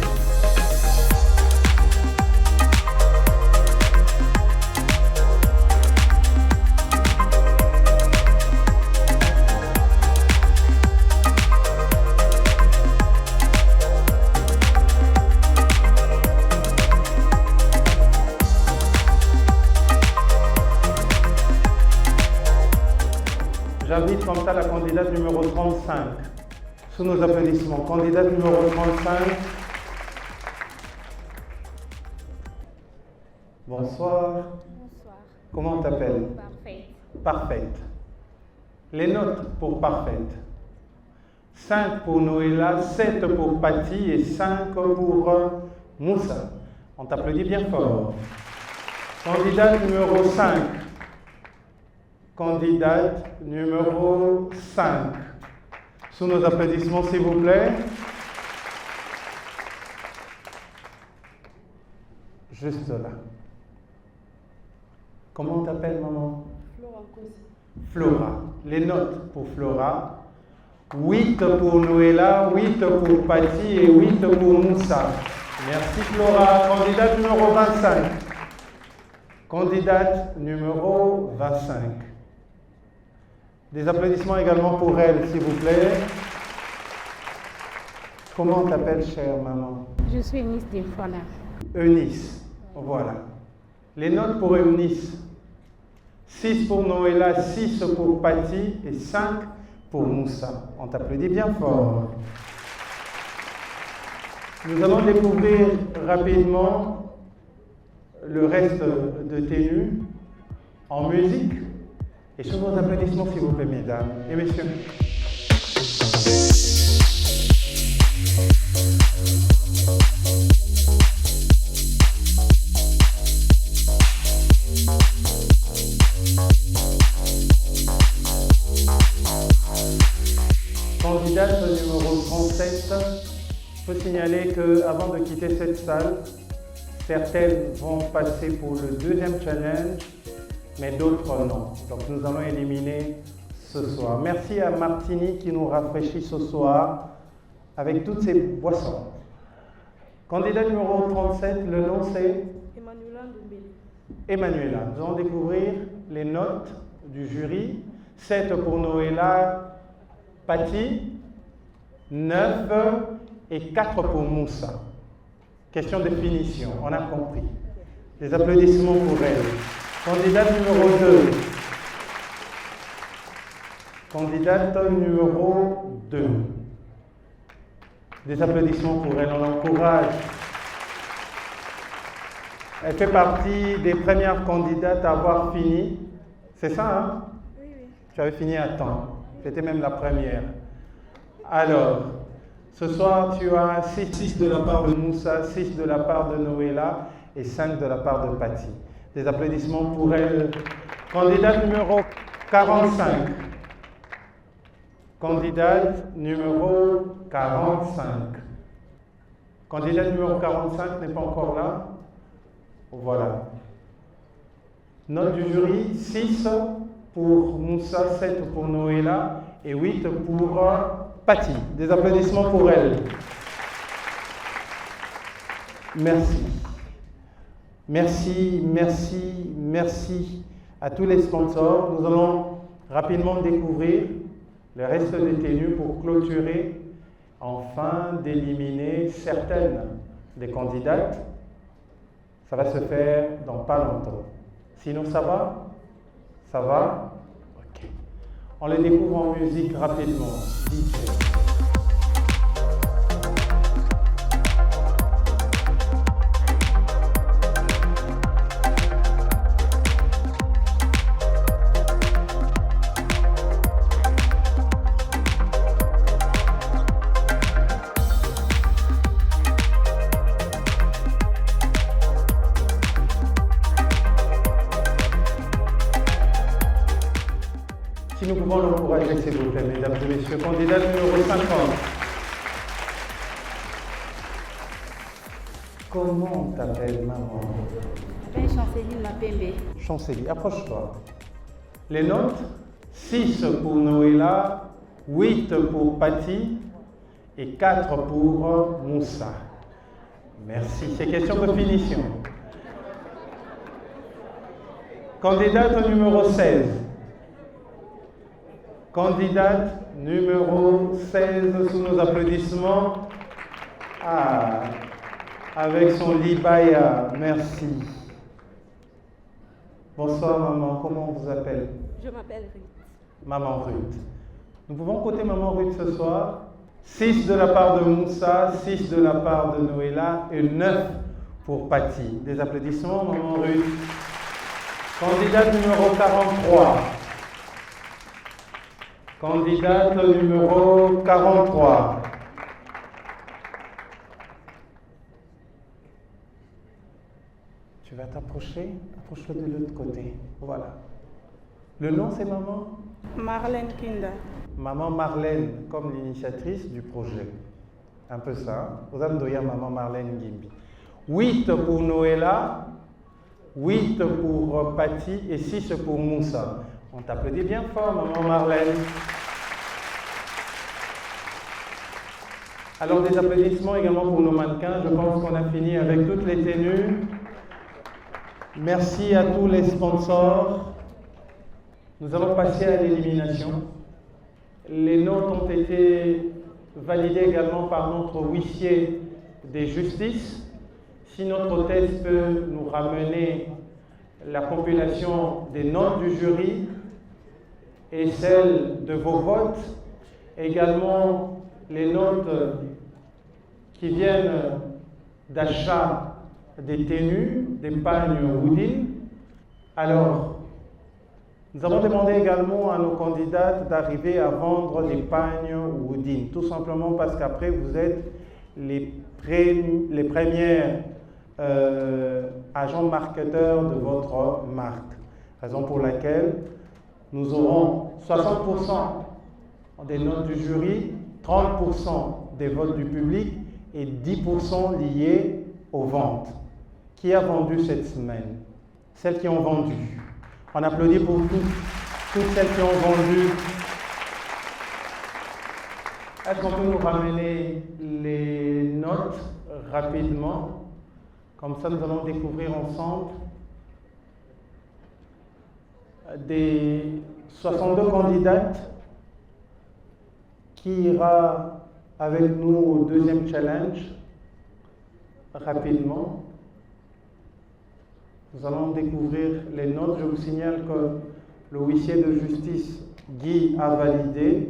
J'invite comme ça la candidate numéro 35. Sous nos applaudissements. Candidate numéro 35. Bonsoir. Bonsoir. Comment on t'appelle? Parfait. Parfaite. Les notes pour parfaite. 5 pour Noéla, 7 pour Patty et 5 pour Moussa. On t'applaudit bien fort. Candidate numéro 5. Candidate numéro 5. Sous nos applaudissements, s'il vous plaît. Juste là. Comment on t'appelle, maman? Flora. Les notes pour Flora. 8 pour Noéla, 8 pour Patty et 8 pour Moussa. Merci Flora. Candidate numéro 25. Candidate numéro 25. Des applaudissements également pour elle, s'il vous plaît. Comment on t'appelle, chère maman? Je suis Eunice Dimfana. Eunice. Voilà. Les notes pour Eunice. 6 pour Noéla, 6 pour Patty et 5 pour Moussa. On t'applaudit bien fort. Nous allons découvrir rapidement le reste de tenues en musique. Et sur vos applaudissements, s'il vous plaît, mesdames et messieurs. Candidate numéro 37, il faut signaler qu'avant de quitter cette salle, certaines vont passer pour le deuxième challenge, mais d'autres non. Donc nous allons éliminer ce soir. Merci à Martini qui nous rafraîchit ce soir avec toutes ces boissons. Candidat numéro 37, le nom c'est Emmanuela Ndombele. Emmanuela. Nous allons découvrir les notes du jury. 7 pour Noéla, Patty, 9 et 4 pour Moussa. Question de finition, on a compris. Des applaudissements pour elle. Candidate numéro 2. Candidate numéro 2. Des applaudissements pour elle, on l'encourage. Elle fait partie des premières candidates à avoir fini. C'est ça, hein? Oui, oui. Tu avais fini à temps. C'était même la première. Alors, ce soir, tu as 6 de la part de Moussa, 6 de la part de Noéla et 5 de la part de Patty. Des applaudissements pour elle. Candidate numéro 45. Candidate numéro 45. Candidate numéro 45 n'est pas encore là. Voilà. Note du jury, 6 pour Moussa, 7 pour Noéla et 8 pour Patty. Des applaudissements pour elle. Merci. Merci, merci, merci à tous les sponsors. Nous allons rapidement découvrir le reste des tenues pour clôturer, enfin d'éliminer certaines des candidates. Ça va se faire dans pas longtemps. Sinon, ça va? Ça va? Ok. On les découvre en musique rapidement. DJ. Si nous pouvons l'encourager, s'il vous plaît, mesdames et messieurs. Candidat numéro 50. Comment t'appelles, maman? Je m'appelle Chanceline Mapembe. Chanceline, approche-toi. Les notes, 6 pour Noéla, 8 pour Patty et 4 pour Moussa. Merci. C'est question de finition. Candidate numéro 16. Candidate numéro 16, sous nos applaudissements. Ah, avec son libaya, merci. Bonsoir maman, comment on vous appelle? Je m'appelle Ruth. Maman Ruth. Nous pouvons côté maman Ruth ce soir. 6 de la part de Moussa, 6 de la part de Noéla et 9 pour Patty. Des applaudissements, maman Ruth. Candidate numéro 43. Candidate numéro 43. Tu vas t'approcher, approche-le de l'autre côté. Voilà. Le nom, c'est maman? Marlène Kinda. Maman Marlène, comme l'initiatrice du projet. Un peu ça. Vous avez maman Marlène Gimbi. 8 pour Noëlla, 8 pour Patty et 6 pour Moussa. On t'applaudit bien fort, maman Marlène. Alors des applaudissements également pour nos mannequins. Je pense qu'on a fini avec toutes les tenues. Merci à tous les sponsors. Nous allons passer à l'élimination. Les notes ont été validées également par notre huissier des justices. Si notre hôtesse peut nous ramener la compilation des notes du jury et celle de vos votes, également les notes qui viennent d'achat des tenues, des pagnes Woodin. Alors, nous avons demandé également à nos candidates d'arriver à vendre des pagnes Woodin, tout simplement parce qu'après vous êtes les premières agents marketeurs de votre marque. Raison pour laquelle nous aurons 60% des notes du jury, 30% des votes du public et 10% liés aux ventes. Qui a vendu cette semaine? Celles qui ont vendu. On applaudit pour toutes celles qui ont vendu. Est-ce qu'on peut nous ramener les notes rapidement? Comme ça, nous allons découvrir ensemble des 62 candidates qui ira avec nous au deuxième challenge rapidement. Nous allons découvrir les notes. Je vous signale que le huissier de justice, Guy, a validé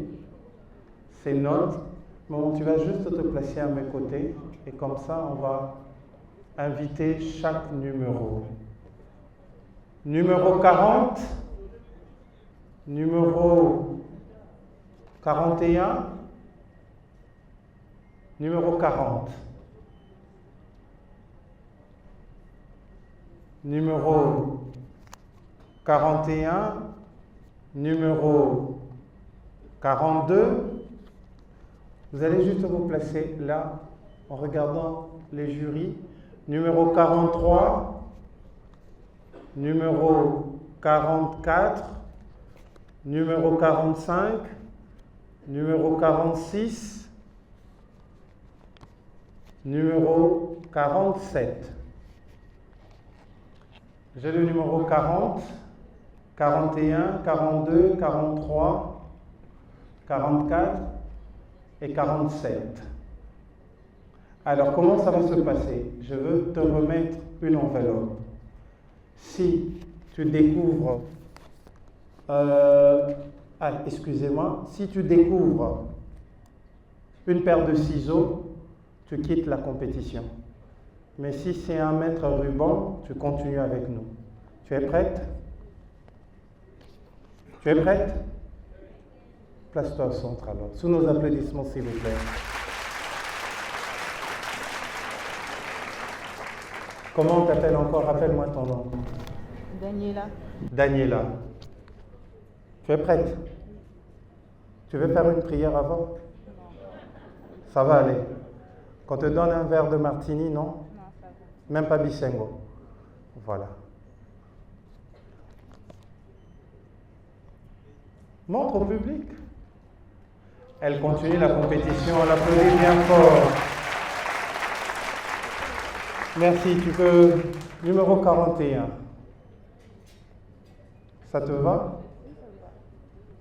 ces notes. Bon, tu vas juste te placer à mes côtés et comme ça, on va inviter chaque numéro. Numéro 40, numéro 41, numéro 40. Numéro 41, numéro 42. Vous allez juste vous placer là en regardant les jurys. Numéro 43, numéro 44, numéro 45, numéro 46, numéro 47. J'ai le numéro 40, 41, 42, 43, 44 et 47. Alors, comment ça va se passer? Je veux te remettre une enveloppe. Si tu découvres... excusez-moi. Si tu découvres une paire de ciseaux, tu quittes la compétition. Mais si c'est un mètre ruban, tu continues avec nous. Tu es prête? Tu es prête? Place-toi au centre alors. Sous nos applaudissements, s'il vous plaît. Comment on t'appelle encore? Rappelle-moi ton nom. Daniela. Daniela. Tu es prête? Tu veux faire une prière avant? Ça va aller. Qu'on te donne un verre de martini, non? Non, ça va. Même pas bisengo. Voilà. Montre au public. Elle continue la compétition, on l'applaudit bien fort. Merci, tu peux... Numéro 41. Ça te va?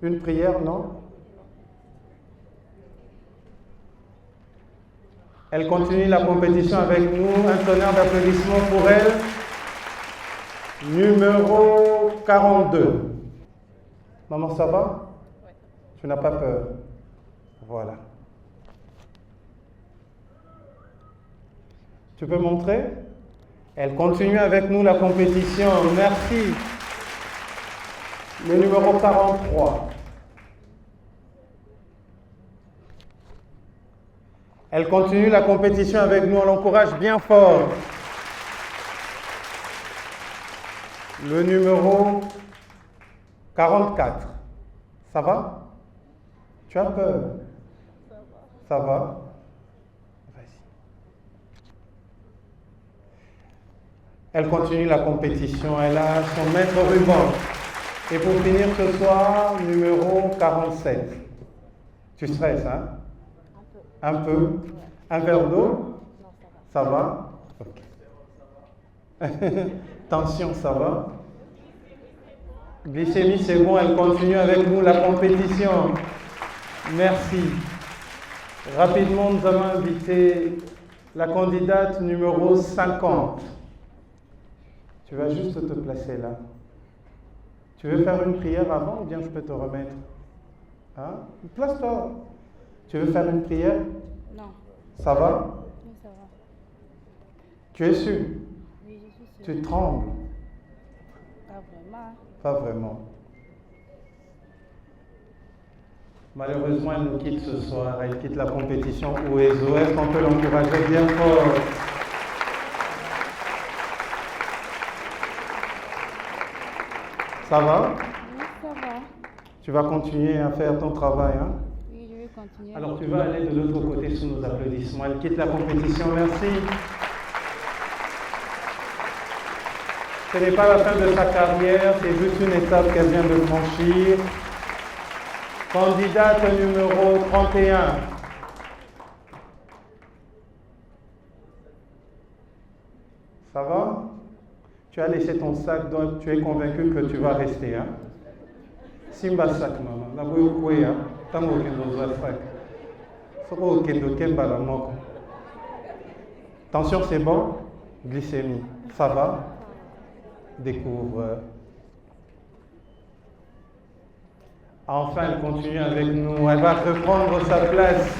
Une prière, non? Elle continue la compétition avec nous. Un tonnerre d'applaudissements pour elle. Numéro 42. Maman, ça va? Oui. Tu n'as pas peur? Voilà. Tu peux montrer? Elle continue avec nous la compétition. Merci. Le numéro 43. Elle continue la compétition avec nous, on l'encourage bien fort. Le numéro 44. Ça va? Tu as peur? Ça va? Vas-y. Elle continue la compétition, elle a son maître ruban. Et pour finir ce soir, numéro 47. Tu stresses, hein? Un peu. Un verre d'eau? Ça va? Ok. Tension, ça va? Glycémie, c'est bon, elle continue avec nous la compétition. Merci. Rapidement, nous allons inviter la candidate numéro 50. Tu vas juste te placer là. Tu veux faire une prière avant ou bien je peux te remettre? Hein? Place-toi. Tu veux faire une prière? Non. Ça va? Oui, ça va. Tu es sûr? Oui, je suis sûre. Tu trembles? Pas vraiment. Pas vraiment. Malheureusement, elle nous quitte ce soir. Elle quitte la compétition Uwezo. Est-ce qu'on peut l'encourager bien fort? Ça va? Oui, ça va. Tu vas continuer à faire ton travail, hein? Oui, je vais continuer. Alors tu vas aller de l'autre côté sous nos applaudissements. Elle quitte la compétition. Merci. Ce n'est pas la fin de sa carrière, c'est juste une étape qu'elle vient de franchir. Candidate numéro 31. Ça va? Tu as laissé ton sac, donc tu es convaincu que tu vas rester. Hein? Simba sac, maman. La boyokwe, hein? Tango kendo za sac. Soko kendo kemba la moko. Tension, c'est bon? Glycémie, ça va? Découvre. Enfin, elle continue avec nous. Elle va reprendre sa place.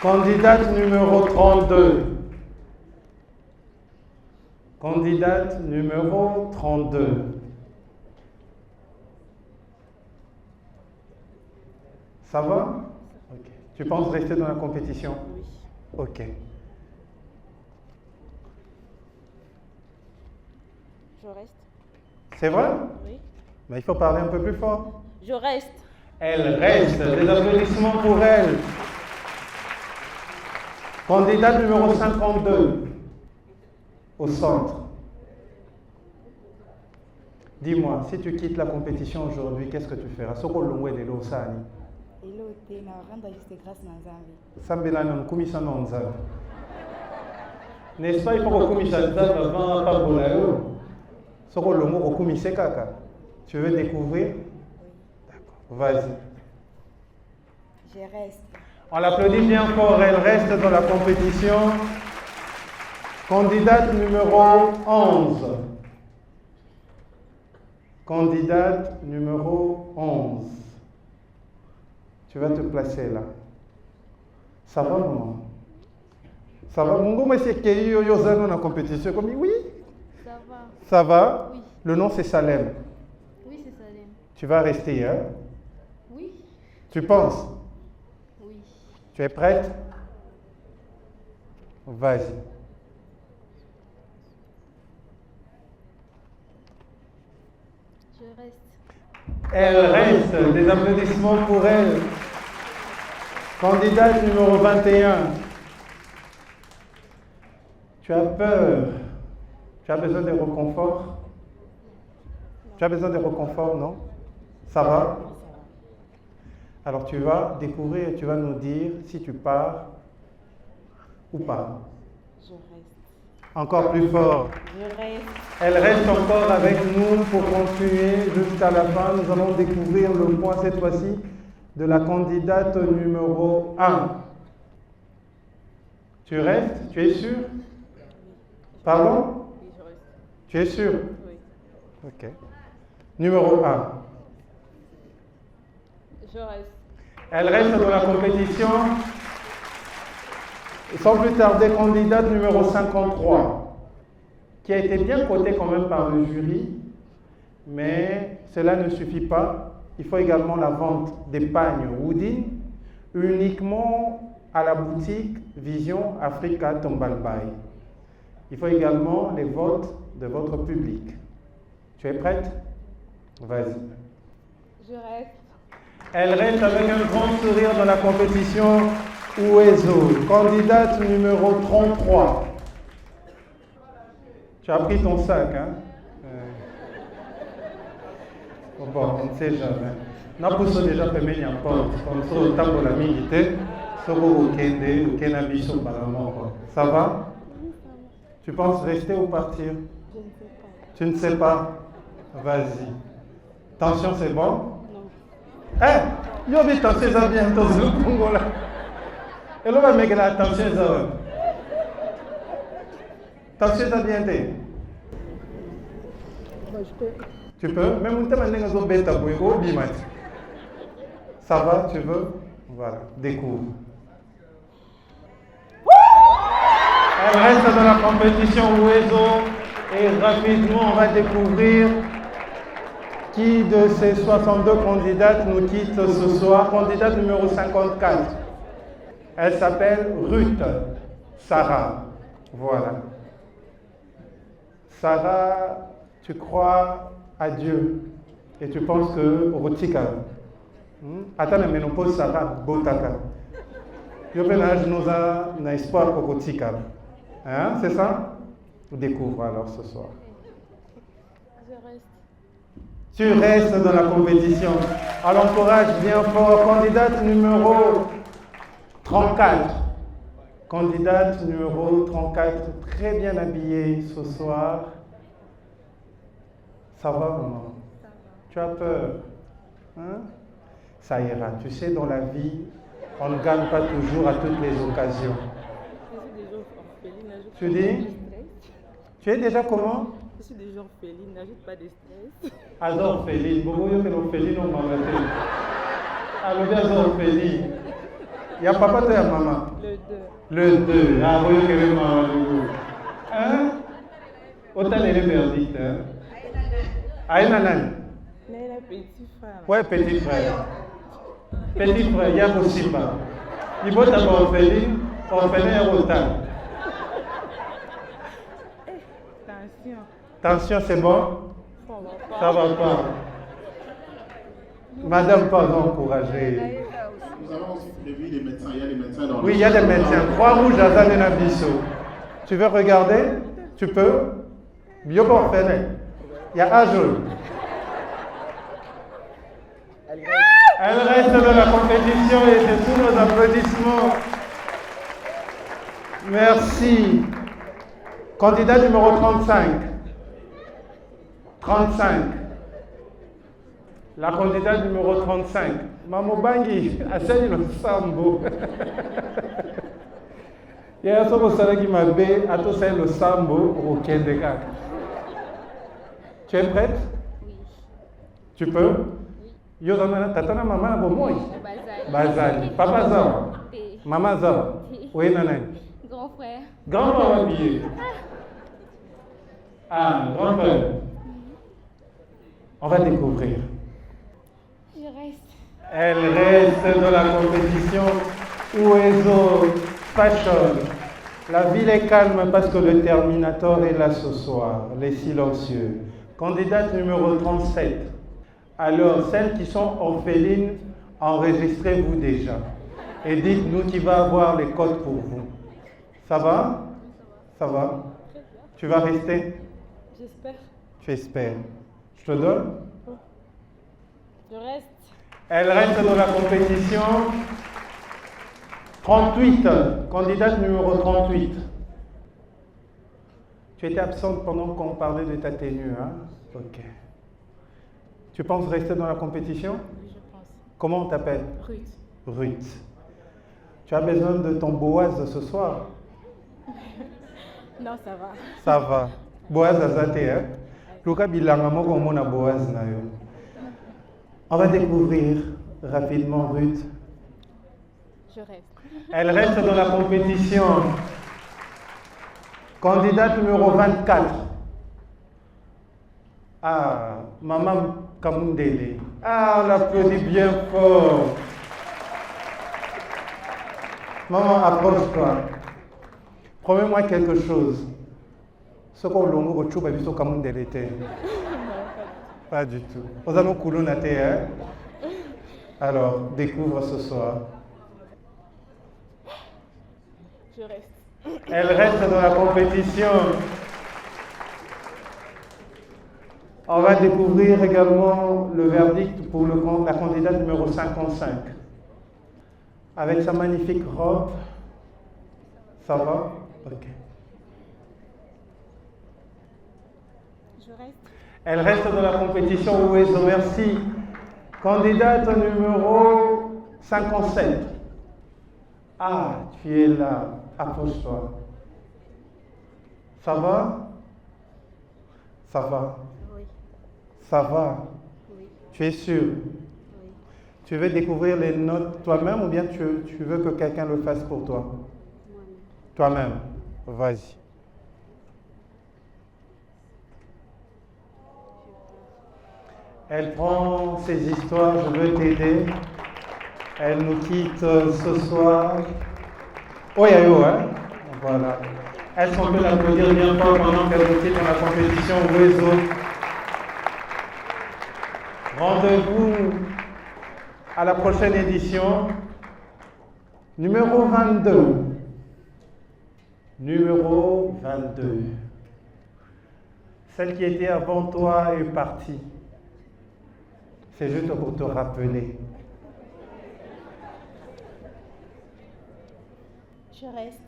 Candidate numéro 32. Candidate numéro 32. Ça va? Ok. Tu penses rester dans la compétition? Oui. Ok. Je reste. C'est vrai? Oui. Mais il faut parler un peu plus fort. Je reste. Elle reste. Des applaudissements pour elle. Candidate numéro 52. Au centre. Dis-moi, si tu quittes la compétition aujourd'hui, qu'est-ce que tu feras? Soko longwe de lo sani. Ilo te na randa juste grâce na Nzambe. Sambela na mkumisa na Nzambe. N'est-ce pas, il faut que kumisa Nzambe avant pas bolayo. Soko longo okumise kaka. Tu veux découvrir? D'accord. Vas-y. Je reste. On l'applaudit bien fort, elle reste dans la compétition. Candidate numéro 11. Candidate numéro 11. Tu vas te placer là. Ça va, maman? Ça va? Mungo, moi, c'est qu'il y a dans la compétition. Comme oui? Ça va. Ça va? Oui. Le nom, c'est Salem. Oui, c'est Salem. Tu vas rester, hein? Oui. Tu penses? Oui. Tu es prête? Vas-y. Je reste. Elle reste. Des applaudissements pour elle. Candidate numéro 21. Tu as peur. Tu as besoin de réconfort? Tu as besoin de réconfort, non? Ça va? Alors tu vas découvrir et tu vas nous dire si tu pars ou pas. Je reste. Encore plus fort. Je reste. Elle reste encore avec nous pour continuer jusqu'à la fin. Nous allons découvrir le point cette fois-ci de la candidate numéro 1. Tu restes? Tu es sûr? Pardon? Oui, je reste. Tu es sûr? Oui. Ok. Numéro 1. Je reste. Elle reste dans la compétition. Et sans plus tarder, candidate numéro 53, qui a été bien cotée quand même par le jury, mais cela ne suffit pas. Il faut également la vente des pagnes Woodin uniquement à la boutique Vision Africa Tombalbaye. Il faut également les votes de votre public. Tu es prête? Vas-y. Je reste. Elle reste avec un grand sourire dans la compétition Ouezo. Candidate numéro 33. Tu as pris ton sac, hein? Bon, on ne sait jamais. Na pousse déjà permis n'y importe. Comme ça, au temps de la milité, sur au Kende, au Kenabiso, ça va? Tu penses rester ou partir? Je ne sais pas. Tu ne sais pas? Vas-y. Tension, c'est bon? Non. Eh! Yo, mais tension, ça vient dans le Congo là. Et là, on va mettre la tension, ça va. Tension, ça vient de. Tu peux? Même on t'a demandé un peu bêta pour y aller. Ça va, tu veux? Voilà, découvre. Elle reste dans la compétition Ouezo et rapidement on va découvrir qui de ces 62 candidates nous quitte ce soir. Candidate numéro 54. Elle s'appelle Ruth Sarah. Voilà. Sarah, tu crois à Dieu et tu penses que Rotika. Attends, mais nous pose Sarah Botaka. Je nous a un espoir pour Rotika. Hein, c'est ça? On découvre alors ce soir. Je reste. Tu restes dans la compétition. Alors encourage bien fort. Candidate numéro 34. Candidate numéro 34, très bien habillée ce soir. Ça va, maman? Tu as peur? Hein? Ça ira. Tu sais, dans la vie, on ne gagne pas toujours à toutes les occasions. Tu dis? Tu es déjà comment? Je suis déjà orpheline, n'ajoute pas de stress. Alors orpheline, vous voyez que l'orpheline, on m'a maté. Alors bien orpheline. Il y a papa et maman? Le 2. Ah, vous voyez que maman. Hein? Autant elle est perdite. Hein? Aïna Nan? Naila, petit frère. Ouais, petit frère. Petit frère, il y a aussi pas. Il faut d'abord orpheline, orphelin et autant. Attention. Attention, c'est bon? Ça va pas. Madame, pas encouragée. Nous avons aussi prévu les médecins. Il y a des médecins dans le. Oui, il y a des médecins. Croix-Rouge à Zanenabiso. Tu veux regarder? Tu peux? Bio orphelin. Il y a un jour. Elle reste dans la compétition et c'est tous nos applaudissements. Merci. Candidat numéro 35. 35. La candidate numéro 35. Maman Bangi, Assali le Sambo. Il y a un seul qui m'a bé, à tout ça le Sambo au Kendeka. Tu es prête? Oui. Tu peux? Oui. Yo zamana tatana maman bo moi. Bazali. Papa Zao. Maman Zao. Oui nanai. Grand frère. Grand frère habillé. Ah, grand frère. On va découvrir. Je reste. Elle reste dans la compétition Ouezo Fashion. La ville est calme parce que le Terminator est là ce soir, les silencieux. Candidate numéro 37. Alors, celles qui sont orphelines, enregistrez-vous déjà. Et dites-nous qui va avoir les codes pour vous. Ça va? Ça va? Tu vas rester? J'espère. Tu espères. Je te donne? Je reste. Elle reste dans la compétition. 38, candidate numéro 38. Tu étais absente pendant qu'on parlait de ta tenue, hein? Ok. Tu penses rester dans la compétition? Oui, je pense. Comment on t'appelle? Ruth. Ruth. Tu as besoin de ton Boaz ce soir? Non, ça va. Ça va. Boaz azate, hein? Luka bilanga moko mona Boaz na yo. On va découvrir rapidement Ruth. Je reste. Elle reste dans la compétition. Candidate numéro 24. Ah, Maman Kamundele. Ah, on applaudit bien fort. Maman, approche-toi. Promets-moi quelque chose. Ce qu'on longo au chouba biso kamun delete. Pas du tout. Aux allons coulonate, hein? Alors, découvre ce soir. Je reste. Elle reste dans la compétition. On va découvrir également le verdict pour la candidate numéro 55. Avec sa magnifique robe. Ça va? Ok. Je reste. Elle reste dans la compétition. Ouezo, merci. Candidate numéro 57. Ah, tu es là. Approche-toi. Ça va? Ça va? Oui. Ça va? Oui. Tu es sûr? Oui. Tu veux découvrir les notes toi-même ou bien tu veux que quelqu'un le fasse pour toi? Moi-même. Toi-même. Vas-y. Elle prend ses histoires, je veux t'aider. Elle nous quitte ce soir. Oh, yo, hein? Voilà. Est-ce qu'on peut l'applaudir bien fort pendant qu'elle nous quitte dans la compétition Ouezo? Rendez-vous à la prochaine édition. Numéro 22. Numéro 22. Celle qui était avant toi est partie. C'est juste pour te rappeler. Je reste.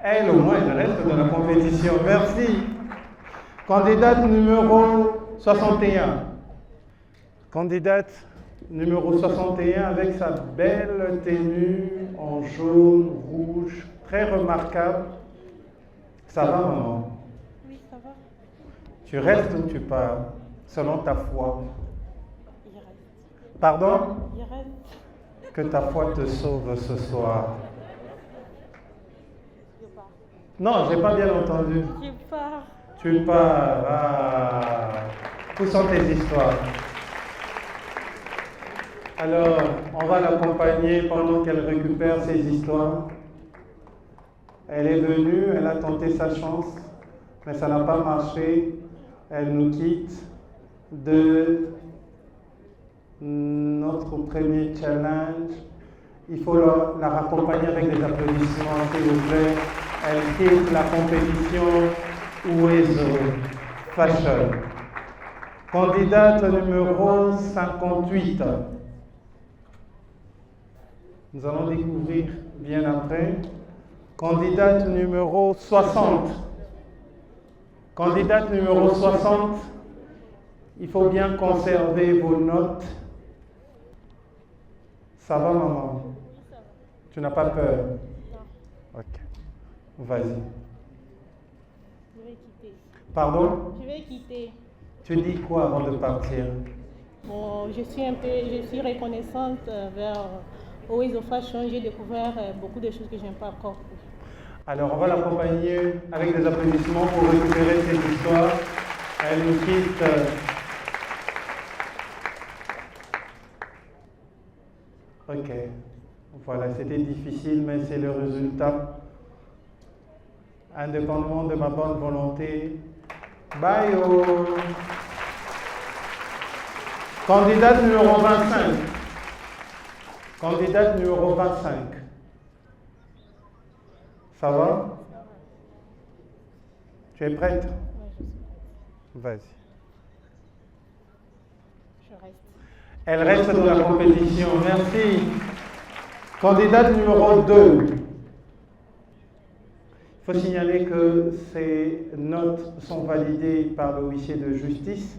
Elle, au moins, elle reste dans la compétition. Merci. Candidate numéro 61. Candidate numéro 61 avec sa belle tenue en jaune, rouge, très remarquable. Ça va, maman? Oui, ça va. Tu restes ou tu pars, selon ta foi? Il reste. Pardon? Il reste. Que ta foi te sauve ce soir. Je pars. Non, j'ai pas bien entendu. Je pars. Tu pars. Ah. Où sont tes histoires? Alors, on va l'accompagner pendant qu'elle récupère ses histoires. Elle est venue, elle a tenté sa chance, mais ça n'a pas marché. Elle nous quitte de notre premier challenge. Il faut la raccompagner avec des applaudissements, s'il vous plaît. Elle quitte la compétition Ouezo Fashion. Candidate numéro 58. Nous allons découvrir bien après. Candidate numéro 60. Candidate numéro 60. Il faut bien conserver vos notes. Ça va, maman? Tu n'as pas peur? Non. Ok. Vas-y. Je vais quitter. Pardon? Je vais quitter. Tu dis quoi avant de partir? Bon, je suis reconnaissante vers Ouezo Fashion. J'ai découvert beaucoup de choses que je n'aime pas encore. Alors, on va l'accompagner avec des applaudissements pour récupérer ses histoires. Elle nous quitte. Ok. Voilà, c'était difficile, mais c'est le résultat. Indépendamment de ma bonne volonté. Bye! Candidate numéro 25. Candidate numéro 25. Ça va? Tu es prête? Vas-y. Je reste. Elle reste dans la compétition. Merci. Candidate numéro 2. Il faut signaler que ces notes sont validées par le huissier de justice.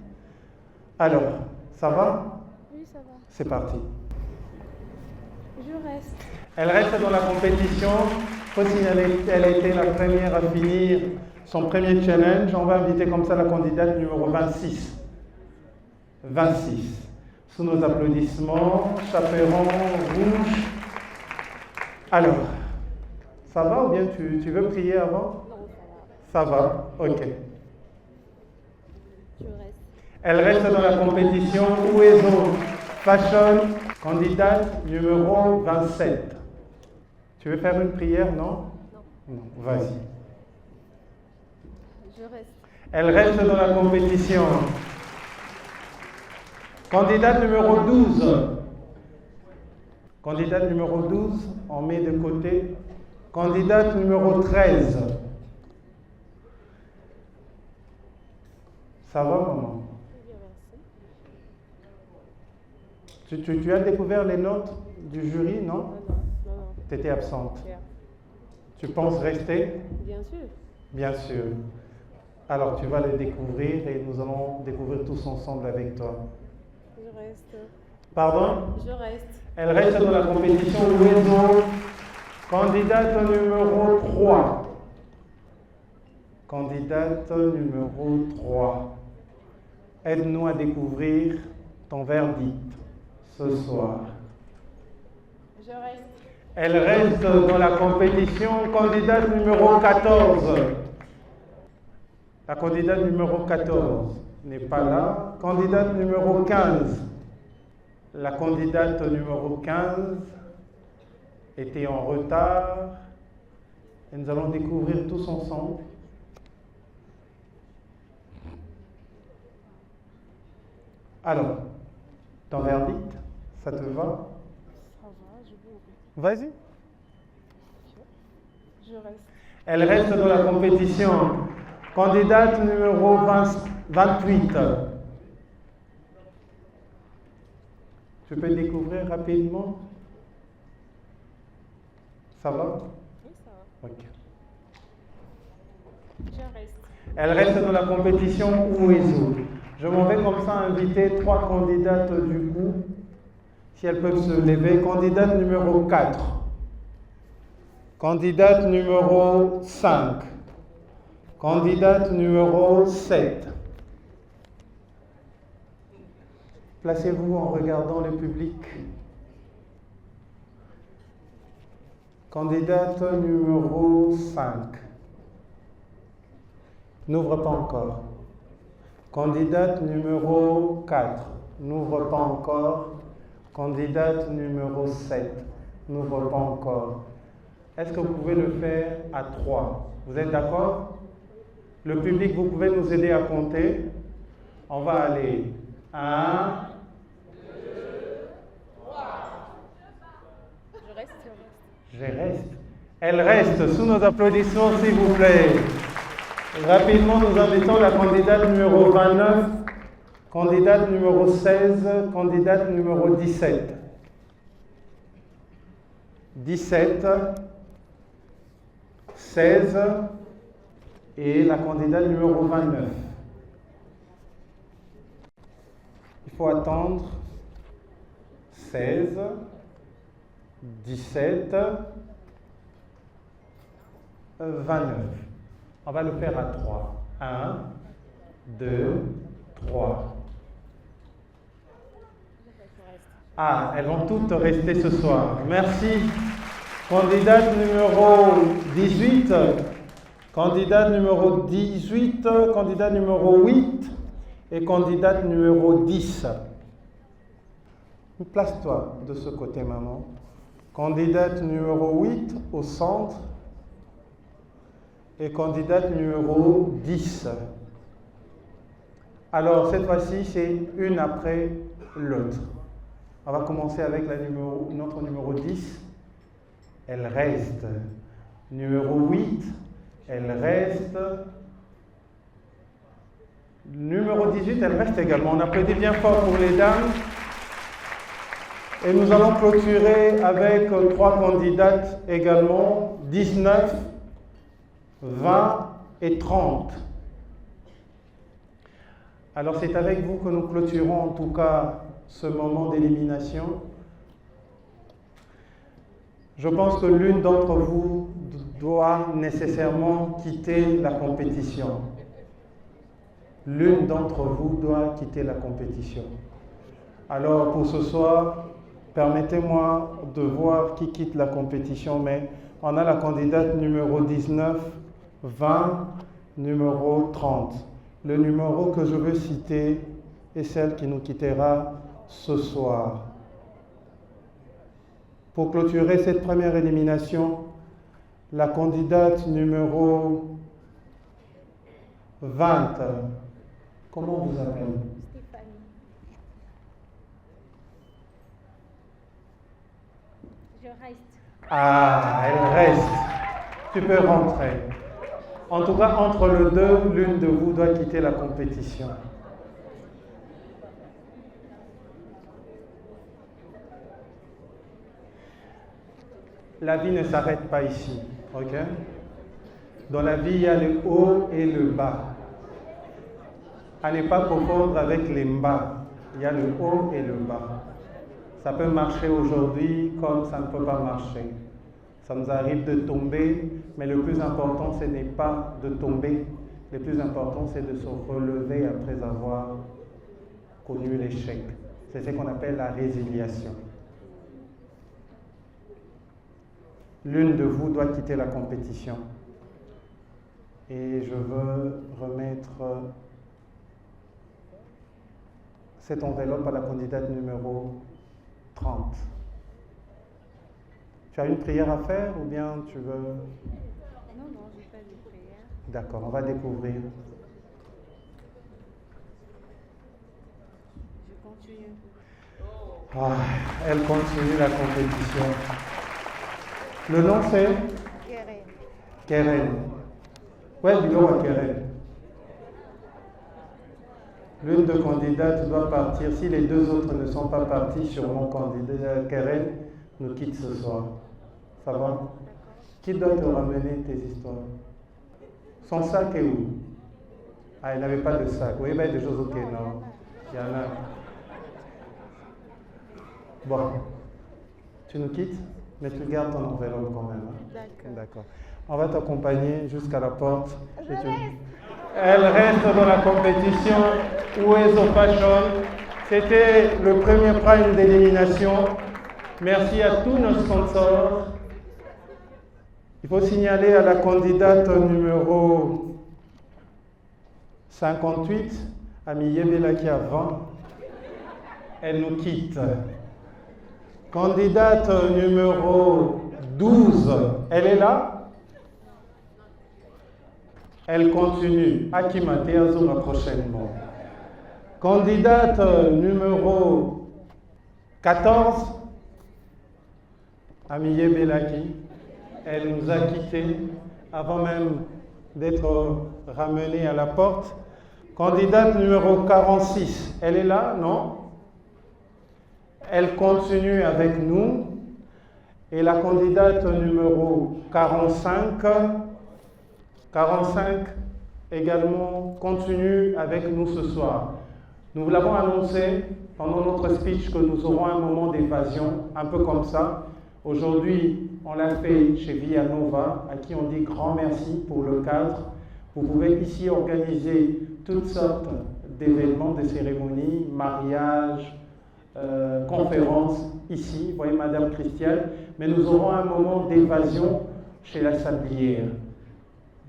Alors, ça va? Oui, ça va. C'est parti. Je reste. Elle reste dans la compétition. Il faut signaler qu'elle a été la première à finir son premier challenge. On va inviter comme ça la candidate numéro 26. 26. Sous nos applaudissements, chaperon rouge. Alors, ça va ou bien tu veux prier avant? Non, ça va. Ça va, ok. Je reste. Elle reste dans la compétition Ouezo Fashion, candidate numéro 27. Tu veux faire une prière, non? Non. Vas-y. Je reste. Elle reste dans la compétition. Candidate numéro 12. Candidate numéro 12, on met de côté. Candidate numéro 13. Ça va, maman? Tu as découvert les notes du jury, non? Non. Tu étais absente. Tu penses rester? Bien sûr. Bien sûr. Alors, tu vas les découvrir et nous allons découvrir tous ensemble avec toi. Je reste. Pardon? Je reste. Elle reste dans la compétition Oiseau. Candidate numéro 3. Candidate numéro 3. Aide-nous à découvrir ton verdict ce soir. Je reste. Elle reste dans la compétition candidate numéro 14. La candidate numéro 14 n'est pas là. Candidate numéro 15. La candidate numéro 15 était en retard. Et nous allons découvrir tous ensemble. Alors, ton verdict, ça te va? Ça va, je vais ouvrir. Vas-y. Je reste. Elle reste dans la compétition. Candidate numéro 28. Tu peux découvrir rapidement? Ça va? Oui, ça va. Ok. Je reste. Elle reste dans la compétition Oiseau. Je m'en vais comme ça inviter 3 candidates du coup, si elles peuvent se lever. Candidate numéro 4. Candidate numéro 5. Candidate numéro 7. Placez-vous en regardant le public. Candidate numéro 5. N'ouvre pas encore. Candidate numéro 4. N'ouvre pas encore. Candidate numéro 7. N'ouvre pas encore. Est-ce que vous pouvez le faire à 3? Vous êtes d'accord? Le public, vous pouvez nous aider à compter. On va aller 1, 2, 3. Je reste. Je reste. Elle reste. Sous nos applaudissements, s'il vous plaît. Rapidement, nous invitons la candidate numéro 29, candidate numéro 16, candidate numéro 17. 17, 16 et la candidate numéro 29. Il faut attendre 16, 17, 29. On va le faire à 3. 1, 2, 3. Ah, elles vont toutes rester ce soir. Merci. Candidate numéro 18, candidate numéro 18, candidate numéro 8 et candidate numéro 10. Place-toi de ce côté, maman. Candidate numéro 8 au centre. Et candidate numéro 10. Alors, cette fois-ci, c'est une après l'autre. On va commencer avec notre numéro 10. Elle reste. Numéro 8, elle reste. Numéro 18, elle reste également. On applaudit bien fort pour les dames. Et nous allons clôturer avec 3 candidates également, 19, 20 et 30. Alors c'est avec vous que nous clôturons en tout cas ce moment d'élimination. Je pense que l'une d'entre vous doit nécessairement quitter la compétition. L'une d'entre vous doit quitter la compétition. Alors pour ce soir, permettez-moi de voir qui quitte la compétition, mais on a la candidate numéro 19, 20, numéro 30. Le numéro que je veux citer est celle qui nous quittera ce soir. Pour clôturer cette première élimination, la candidate numéro 20, comment vous appelez? Stéphanie. Je reste. Ah, elle reste. Tu peux rentrer. En tout cas, entre les deux, l'une de vous doit quitter la compétition. La vie ne s'arrête pas ici, ok? Dans la vie, il y a le haut et le bas. À ne pas confondre avec les bas. Il y a le haut et le bas. Ça peut marcher aujourd'hui comme ça ne peut pas marcher. Ça nous arrive de tomber, mais le plus important, ce n'est pas de tomber. Le plus important, c'est de se relever après avoir connu l'échec. C'est ce qu'on appelle la résiliation. L'une de vous doit quitter la compétition. Et je veux remettre cette enveloppe à la candidate numéro 30. Tu as une prière à faire ou bien tu veux... Non, je n'ai pas de prière. D'accord, on va découvrir. Je continue. Elle continue la compétition. Le nom c'est Keren. Ouais, dis-le à Keren. L'une des candidates doit partir. Si les deux autres ne sont pas partis, sûrement candidat Keren nous quitte ce soir. Ça va? Qui doit te ramener tes histoires? Son sac est où? Ah, il n'avait pas de sac. Oui, ben des choses, ok, non. Il y en a. Bon. Tu nous quittes? Mais tu gardes ton enveloppe quand même. Hein? D'accord. On va t'accompagner jusqu'à la porte. Elle reste dans la compétition Oizo Fashion. C'était le premier prime d'élimination. Merci à tous nos sponsors. Il faut signaler à la candidate numéro 58, Amie Bella qui a 20. Elle nous quitte. Candidate numéro 12, elle est là? Elle continue. Akimate Azura prochainement. Candidate numéro 14, Amie Belaki. Elle nous a quittés avant même d'être ramenée à la porte. Candidate numéro 46, elle est là? Non? Elle continue avec nous. Et la candidate numéro 45 également continue avec nous ce soir. Nous vous l'avons annoncé pendant notre speech que nous aurons un moment d'évasion, un peu comme ça. Aujourd'hui, on l'a fait chez Via Nova, à qui on dit grand merci pour le cadre. Vous pouvez ici organiser toutes sortes d'événements, de cérémonies, mariages, conférences ici, vous voyez Madame Christiane, mais nous aurons un moment d'évasion chez la Sablière.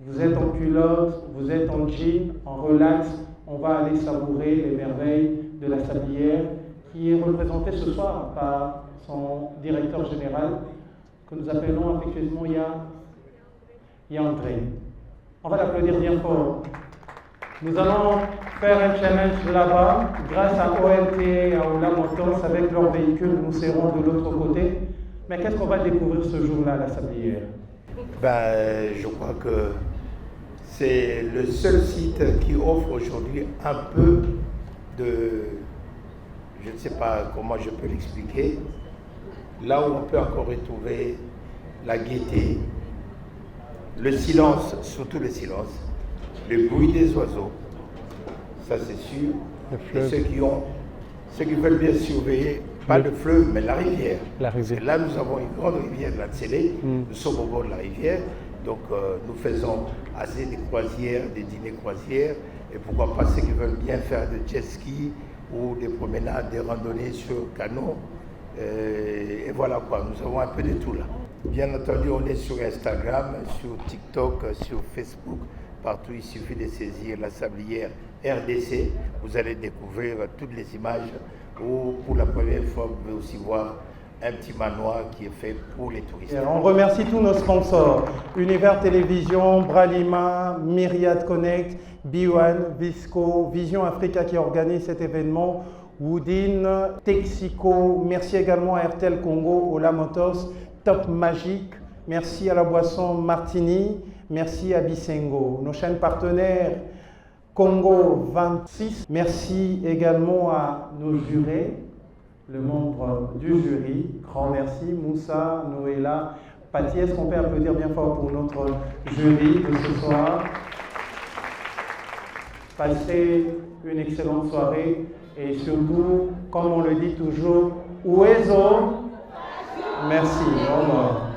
Vous êtes en culotte, vous êtes en jean, en relax, on va aller savourer les merveilles de la Sablière qui est représentée ce soir par son directeur général que nous appelons affectueusement André. On va l'applaudir bien fort. Nous allons faire un challenge là-bas. Grâce à OLT et à Ola Motors, avec leur véhicule, nous serons de l'autre côté. Mais qu'est-ce qu'on va découvrir ce jour-là à la Sablière? Je crois que c'est le seul site qui offre aujourd'hui un peu de... Je ne sais pas comment je peux l'expliquer. Là où on peut encore retrouver la gaieté, le silence, surtout le silence, le bruit des oiseaux, ça c'est sûr. Et ceux qui veulent bien surveiller, pas le fleuve, mais la rivière. Et là, nous avons une grande rivière, la Tsélé. Nous sommes au bord de la rivière. Donc, nous faisons assez de croisières, des dîners croisières. Et pourquoi pas ceux qui veulent bien faire de jet ski ou des promenades, des randonnées sur canot. Et voilà quoi, nous avons un peu de tout là. Bien entendu, on est sur Instagram, sur TikTok, sur Facebook. Partout, il suffit de saisir la Sablière RDC. Vous allez découvrir toutes les images. Ou pour la première fois, vous pouvez aussi voir un petit manoir qui est fait pour les touristes. Et on remercie tous nos sponsors. Univers Télévision, Bralima, Myriad Connect, B1, Visco, Vision Africa qui organise cet événement, Woodin, Texico, merci également à RTL Congo, Ola Motors, Top Magic, merci à la boisson Martini, merci à Bisengo. Nos chaînes partenaires, Congo 26, merci également à nos jurés, le membre du jury, grand merci, Moussa, Noëlla, Paty, est-ce qu'on peut applaudir bien fort pour notre jury de ce soir? Passez une excellente soirée et surtout, comme on le dit toujours, Uwezo, merci, au revoir.